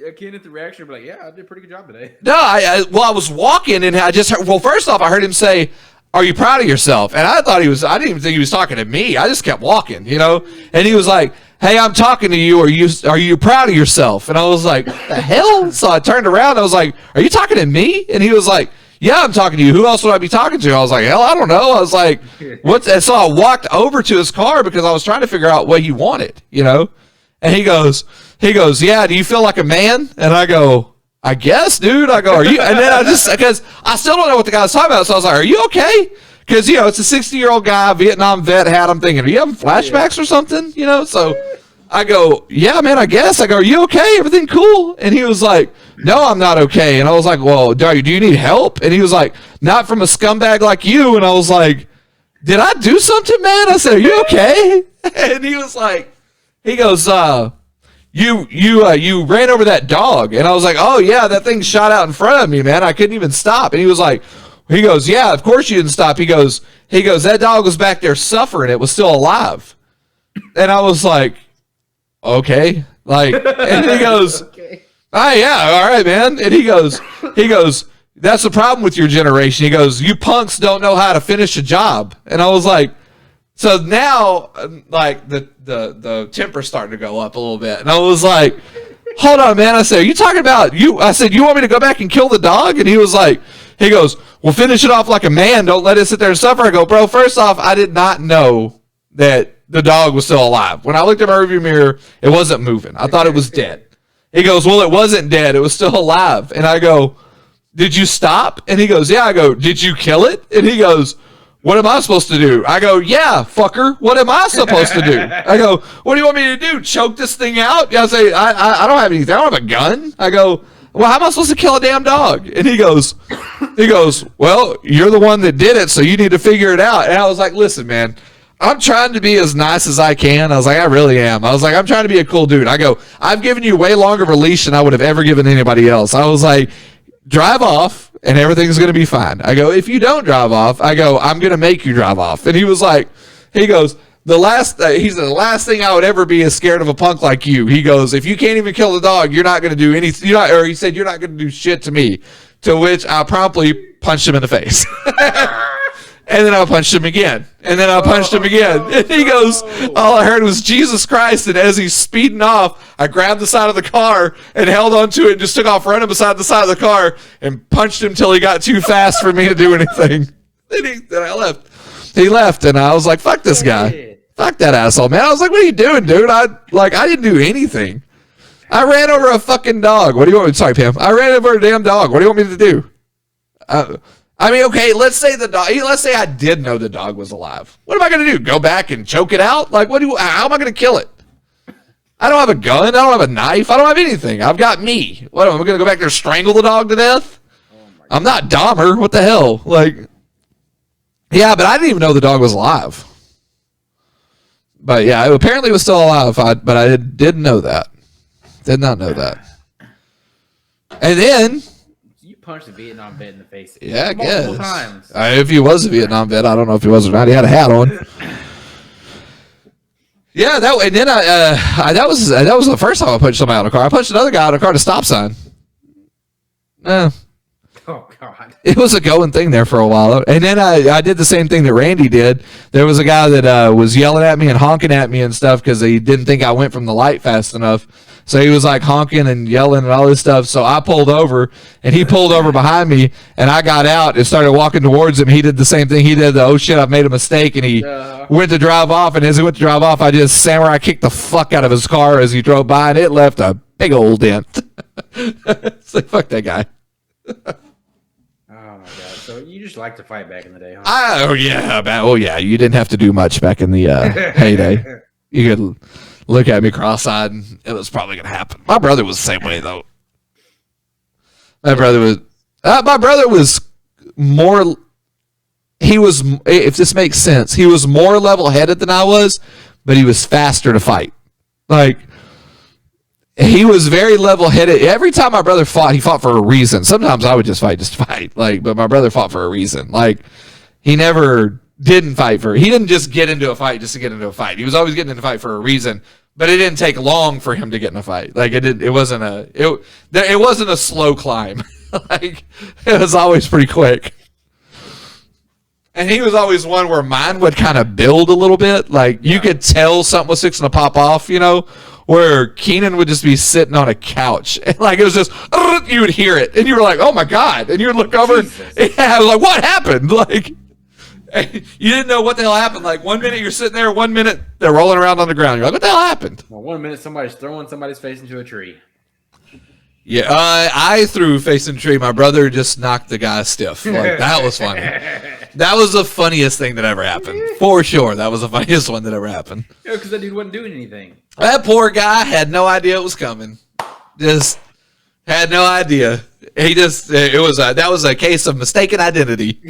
[SPEAKER 2] I can't get the reaction, but like, yeah, I did a pretty good job today.
[SPEAKER 1] No, I was walking, and I just heard, first off, I heard him say, are you proud of yourself? And I didn't even think he was talking to me. I just kept walking, and he was like, hey, I'm talking to you. Are you proud of yourself? And I was like, what the hell? So I turned around. I was like, are you talking to me? And he was like, yeah, I'm talking to you. Who else would I be talking to? I was like, hell, I don't know. I was like, what? And so I walked over to his car because I was trying to figure out what he wanted, And he goes, yeah, do you feel like a man? And I go, I guess, dude. I go, are you? And then because I still don't know what the guy was talking about. So I was like, are you okay? Because, it's a 60-year-old guy, Vietnam vet hat. I'm thinking, are you having flashbacks or something? So I go, yeah, man, I guess. I go, are you okay? Everything cool? And he was like, no, I'm not okay. And I was like, well, do you need help? And he was like, not from a scumbag like you. And I was like, did I do something, man? I said, are you okay? And he was like, he goes, you ran over that dog. And I was like, oh yeah, that thing shot out in front of me, man. I couldn't even stop. And he goes, yeah, of course you didn't stop. He goes, that dog was back there suffering. It was still alive. And I was like, okay. And he goes, okay. Oh yeah, all right, man. And he goes, that's the problem with your generation. He goes, you punks don't know how to finish a job. And I was like, so now, like, the temper's starting to go up a little bit. And I was like, hold on, man. I said, are you talking about you? I said, you want me to go back and kill the dog? And he goes, well, finish it off like a man. Don't let it sit there and suffer. I go, bro, first off, I did not know that the dog was still alive. When I looked at my rearview mirror, it wasn't moving. I thought it was dead. He goes, well, it wasn't dead. It was still alive. And I go, did you stop? And he goes, yeah. I go, did you kill it? And he goes, what am I supposed to do? I go, yeah, fucker. What am I supposed to do? I go, what do you want me to do? Choke this thing out? I say, I don't have anything. I don't have a gun. I go, well, how am I supposed to kill a damn dog? And he goes, well, you're the one that did it, so you need to figure it out. And I was like, listen, man, I'm trying to be as nice as I can. I was like, I really am. I was like, I'm trying to be a cool dude. I go, I've given you way longer of a leash than I would have ever given anybody else. I was like, drive off and everything's going to be fine. I go, if you don't drive off, I go, I'm going to make you drive off. And he was like, he goes, the last thing I would ever be is scared of a punk like you. He goes, if you can't even kill the dog, you're not going to do anything. Or he said, you're not going to do shit to me. To which I promptly punched him in the face. And then I punched him again. And then I punched him again. And he goes, all I heard was Jesus Christ. And as he's speeding off, I grabbed the side of the car and held onto it and just took off running beside the side of the car and punched him till he got too fast for me to do anything. Then I left. He left, and I was like, fuck this guy. Fuck that asshole, man. I was like, what are you doing, dude? I didn't do anything. I ran over a fucking dog. What do you want me to... Sorry, Pam. I ran over a damn dog. What do you want me to do? I mean, okay, let's say I did know the dog was alive. What am I going to do? Go back and choke it out? Like, how am I going to kill it? I don't have a gun. I don't have a knife. I don't have anything. I've got me. What, am I going to go back there and strangle the dog to death? I'm not Dahmer. What the hell? Like, yeah, but I didn't even know the dog was alive. But yeah, apparently it was still alive, but I didn't know that. Did not know that. And then...
[SPEAKER 2] punched a Vietnam vet in the face.
[SPEAKER 1] Yeah, I guess.
[SPEAKER 2] Multiple times.
[SPEAKER 1] If he was a Vietnam vet, I don't know if he was or not. He had a hat on. Yeah, that was the first time I punched somebody out of a car. I punched another guy out of a car at a stop sign.
[SPEAKER 2] Oh God!
[SPEAKER 1] It was a going thing there for a while, and then I did the same thing that Randy did. There was a guy that was yelling at me and honking at me and stuff because he didn't think I went from the light fast enough. So he was like honking and yelling and all this stuff. So I pulled over, and he pulled over behind me, and I got out and started walking towards him. He did the same thing. He did the, oh shit, I've made a mistake, and he went to drive off. And as he went to drive off, I just samurai kicked the fuck out of his car as he drove by, and it left a big old dent. It's like, fuck that guy.
[SPEAKER 2] Oh my God! So you just like to fight back in the day, huh?
[SPEAKER 1] Oh yeah. You didn't have to do much back in the heyday. You could look at me cross-eyed, and it was probably gonna happen. My brother was the same way though. My brother was more. He was, if this makes sense, he was more level-headed than I was, but he was faster to fight. Like, he was very level-headed. Every time my brother fought, he fought for a reason. Sometimes I would just fight to fight. Like, but my brother fought for a reason. Like, he never didn't fight for. He didn't just get into a fight just to get into a fight. He was always getting into a fight for a reason. But it didn't take long for him to get in a fight. Like, it wasn't a slow climb. Like, it was always pretty quick. And he was always one where mine would kind of build a little bit. Like, you could tell something was fixing to pop off, you know, where Keenan would just be sitting on a couch. And, like, it was just, you would hear it. And you were like, oh, my God. And you would look over. Yeah, I was like, what happened? Like, you didn't know what the hell happened. Like, 1 minute you're sitting there, 1 minute they're rolling around on the ground. You're like, what the hell happened?
[SPEAKER 2] Well, 1 minute somebody's throwing somebody's face into a tree.
[SPEAKER 1] Yeah, I threw face in a tree. My brother just knocked the guy stiff. Like, that was funny. That was the funniest thing that ever happened. For sure, that was the funniest one that ever happened.
[SPEAKER 2] Yeah, because that dude wasn't doing anything.
[SPEAKER 1] That poor guy had no idea it was coming. Just had no idea. That was a case of mistaken identity.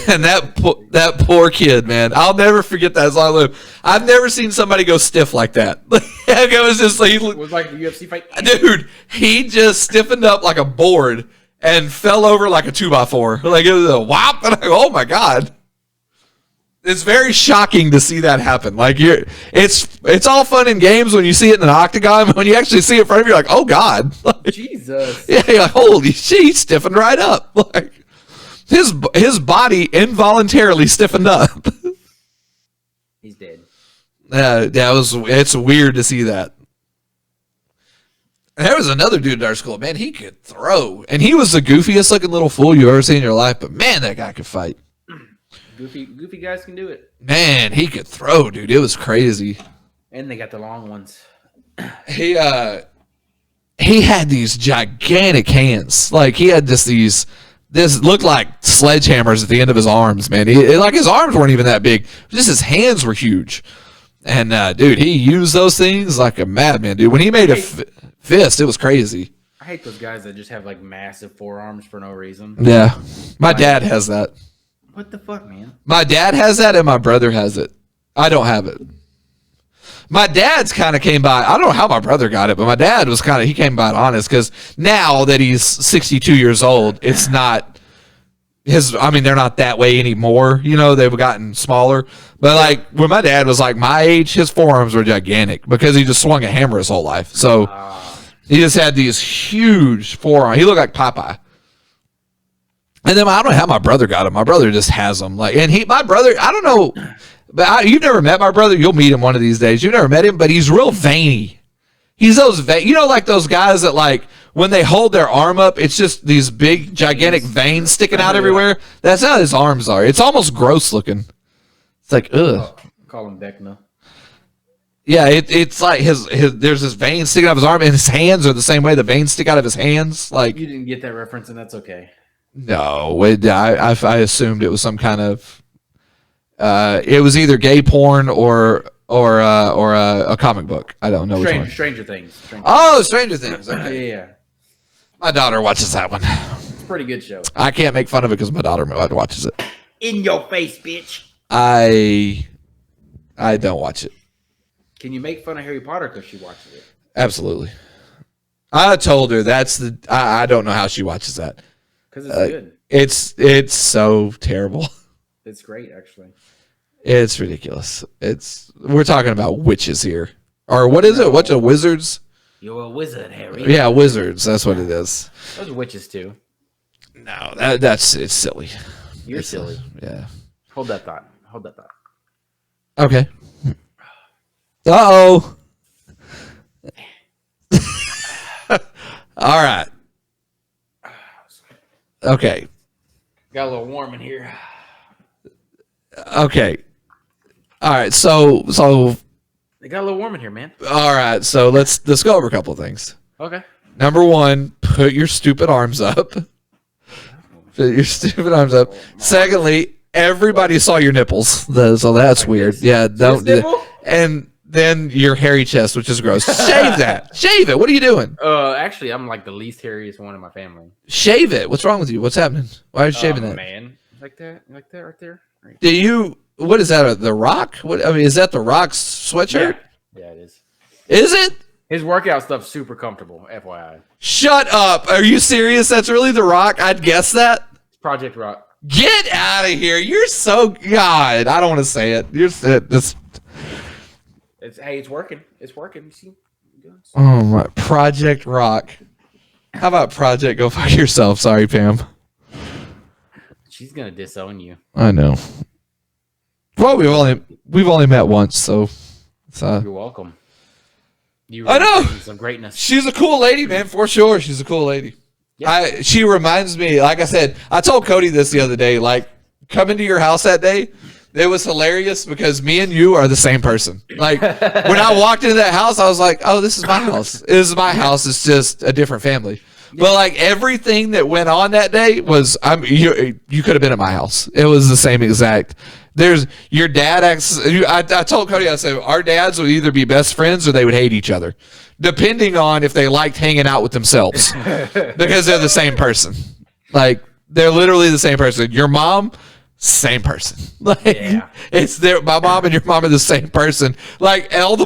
[SPEAKER 1] And that poor kid, man, I'll never forget that as long as I live. I've never seen somebody go stiff like that. It was just like,
[SPEAKER 2] it was like the UFC fight.
[SPEAKER 1] Dude, he just stiffened up like a board and fell over like a 2x4. Like, it was a whop, and I go, oh my God. It's very shocking to see that happen. Like, it's all fun in games when you see it in an octagon, but when you actually see it in front of you, you're like, oh God. Like,
[SPEAKER 2] Jesus.
[SPEAKER 1] Yeah, you're like, holy shit, he stiffened right up. Like, his body involuntarily stiffened up.
[SPEAKER 2] He's dead.
[SPEAKER 1] It's weird to see that. And there was another dude at our school, man, he could throw. And he was the goofiest looking little fool you've ever seen in your life, but man, that guy could fight.
[SPEAKER 2] Goofy guys can do it.
[SPEAKER 1] Man, he could throw, dude. It was crazy.
[SPEAKER 2] And they got the long ones.
[SPEAKER 1] he had these gigantic hands. Like he had this looked like sledgehammers at the end of his arms, man. Like his arms weren't even that big. Just his hands were huge. And dude, he used those things like a madman, dude. When he made a fist, it was crazy.
[SPEAKER 2] I hate those guys that just have like massive forearms for no reason.
[SPEAKER 1] Yeah. My dad has that.
[SPEAKER 2] What the fuck, man?
[SPEAKER 1] My dad has that and my brother has it. I don't have it. My dad's kind of came by. I don't know how my brother got it, but my dad was he came by it honest because now that he's 62 years old, it's not they're not that way anymore. You know, they've gotten smaller. But like when my dad was like my age, his forearms were gigantic because he just swung a hammer his whole life. So he just had these huge forearms. He looked like Popeye. And then I don't know how my brother got him. My brother just has them. Like, and my brother, I don't know, but you've never met my brother. You'll meet him one of these days. You've never met him, but he's real veiny. He's those, like those guys that like when they hold their arm up, it's just these big, gigantic veins sticking out everywhere. That's how his arms are. It's almost gross looking. It's like, ugh.
[SPEAKER 2] Call him Vecna.
[SPEAKER 1] Yeah, it's like there's this vein sticking out of his arm, and his hands are the same way. The veins stick out of his hands. Like
[SPEAKER 2] you didn't get that reference, and that's okay.
[SPEAKER 1] No, I assumed it was some kind of. It was either gay porn or a comic book. I don't know which one.
[SPEAKER 2] Stranger Things.
[SPEAKER 1] Stranger Things. Okay.
[SPEAKER 2] Yeah.
[SPEAKER 1] My daughter watches that one.
[SPEAKER 2] It's a pretty good show.
[SPEAKER 1] I can't make fun of it because my daughter watches it.
[SPEAKER 2] In your face, bitch.
[SPEAKER 1] I don't watch it.
[SPEAKER 2] Can you make fun of Harry Potter because she watches it?
[SPEAKER 1] Absolutely. I told her I don't know how she watches that.
[SPEAKER 2] Because it's good.
[SPEAKER 1] It's so terrible.
[SPEAKER 2] It's great, actually.
[SPEAKER 1] It's ridiculous. We're talking about witches here, or what is it? What's a wizards?
[SPEAKER 2] You're a wizard, Harry.
[SPEAKER 1] Yeah, wizards. That's what it is.
[SPEAKER 2] Those are witches too.
[SPEAKER 1] No, it's silly.
[SPEAKER 2] You're silly.
[SPEAKER 1] Yeah.
[SPEAKER 2] Hold that thought.
[SPEAKER 1] Okay. Uh-oh. All right. Okay.
[SPEAKER 2] Got a little warm in here.
[SPEAKER 1] Okay. All right. So
[SPEAKER 2] It got a little warm in here, man.
[SPEAKER 1] all right. So let's go over a couple of things.
[SPEAKER 2] Okay.
[SPEAKER 1] Number one, put your stupid arms up. Put your stupid arms up. Secondly, everybody saw your nipples, so that's weird. Yeah, don't. And then your hairy chest, which is gross. Shave that. Shave it. What are you doing?
[SPEAKER 2] Actually, I'm like the least hairiest one in my family.
[SPEAKER 1] Shave it. What's wrong with you? What's happening? Why are you shaving that?
[SPEAKER 2] Man, like that right there. Right.
[SPEAKER 1] Do you? What is that? The Rock? What? I mean, is that the Rock's sweatshirt?
[SPEAKER 2] Yeah, it is.
[SPEAKER 1] Is it?
[SPEAKER 2] His workout stuff's super comfortable. FYI.
[SPEAKER 1] Shut up. Are you serious? That's really the Rock? I'd guess that.
[SPEAKER 2] It's Project Rock.
[SPEAKER 1] Get out of here. You're so God. I don't want to say it. You're this.
[SPEAKER 2] It's working. It's working. You see?
[SPEAKER 1] Oh my Project Rock. How about Project Go Fuck Yourself? Sorry, Pam.
[SPEAKER 2] She's gonna disown you.
[SPEAKER 1] I know. Well, we've only met once, so
[SPEAKER 2] you're welcome.
[SPEAKER 1] I know.
[SPEAKER 2] Some greatness.
[SPEAKER 1] She's a cool lady, man, for sure. She's a cool lady. Yeah. She reminds me, like I said, I told Cody this the other day, like coming to your house that day, it was hilarious because me and you are the same person. Like when I walked into that house, I was like, oh, this is my house. This is my house. It's just a different family. Yeah. But like everything that went on that day was, you could have been at my house. It was the same exact. There's your dad acts. I told Cody, I said our dads would either be best friends or they would hate each other, depending on if they liked hanging out with themselves, because they're the same person. Like they're literally the same person. Your mom, same person. Like it's my mom and your mom are the same person. Like all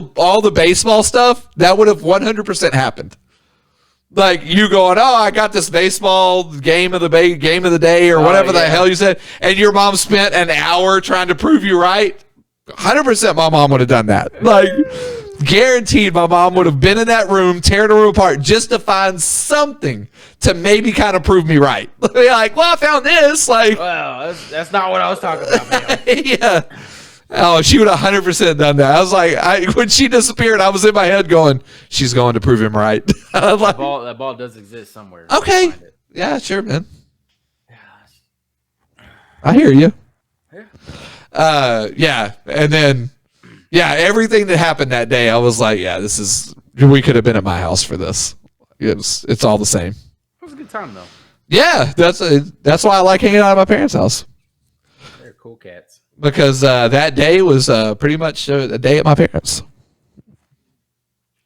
[SPEAKER 1] the baseball stuff that would have 100% happened. Like you going, oh, I got this baseball game of the day or whatever the hell you said, and your mom spent an hour trying to prove you right. 100% my mom would have done that. Like guaranteed my mom would have been in that room tearing the room apart just to find something to maybe kind of prove me right. Like, well, I found this. Like,
[SPEAKER 2] well, that's not what I was talking about, man.
[SPEAKER 1] Yeah. Oh, she would have 100% done that. I was like, when she disappeared, I was in my head going, she's going to prove him right.
[SPEAKER 2] Like, that ball does exist somewhere.
[SPEAKER 1] Okay. Yeah, sure, man. I hear you. Yeah. And then, everything that happened that day, I was like, we could have been at my house for this. It's all the same.
[SPEAKER 2] It was a good time though.
[SPEAKER 1] Yeah, that's why I like hanging out at my parents' house.
[SPEAKER 2] They're cool cats.
[SPEAKER 1] Because that day was pretty much a day at my parents',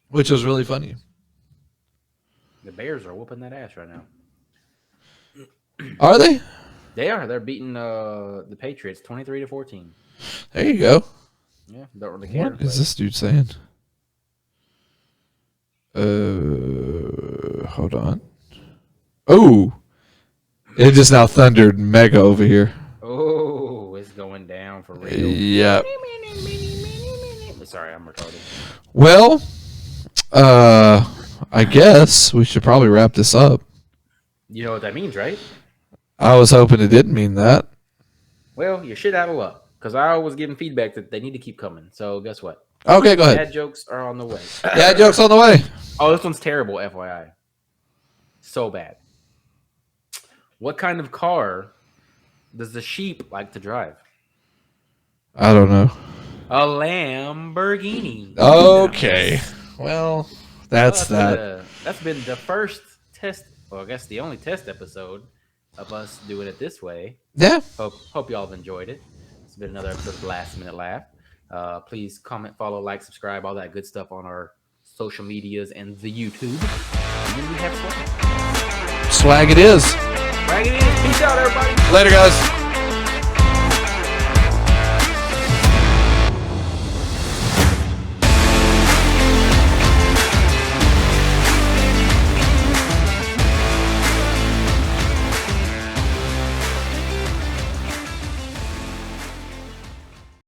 [SPEAKER 1] which was really funny.
[SPEAKER 2] The Bears are whooping that ass right now.
[SPEAKER 1] Are they?
[SPEAKER 2] They are. They're beating the Patriots 23-14.
[SPEAKER 1] There you go.
[SPEAKER 2] Yeah, don't really care.
[SPEAKER 1] What is this dude saying? Hold on. Oh, it just now thundered mega over here.
[SPEAKER 2] Oh, it's going down for real.
[SPEAKER 1] Yep.
[SPEAKER 2] Sorry, I'm retarded.
[SPEAKER 1] Well, I guess we should probably wrap this up.
[SPEAKER 2] You know what that means, right?
[SPEAKER 1] I was hoping it didn't mean that.
[SPEAKER 2] Well, you're shit out of luck. Because I was giving feedback that they need to keep coming. So guess what?
[SPEAKER 1] Okay, go ahead.
[SPEAKER 2] Bad jokes are on the way.
[SPEAKER 1] Dad jokes on the way.
[SPEAKER 2] Oh, this one's terrible, FYI. So bad. What kind of car does the sheep like to drive?
[SPEAKER 1] I don't know.
[SPEAKER 2] A Lamborghini.
[SPEAKER 1] Okay. Well, that's that.
[SPEAKER 2] That's been the first test, well, I guess the only test episode of us doing it this way.
[SPEAKER 1] Yeah.
[SPEAKER 2] Hope y'all have enjoyed it. It's been another episode of Last Minute Laugh. Please comment, follow, like, subscribe, all that good stuff on our social medias and the YouTube. And then we have swag.
[SPEAKER 1] Swag it is.
[SPEAKER 2] Swag it is. Peace out, everybody.
[SPEAKER 1] Later, guys.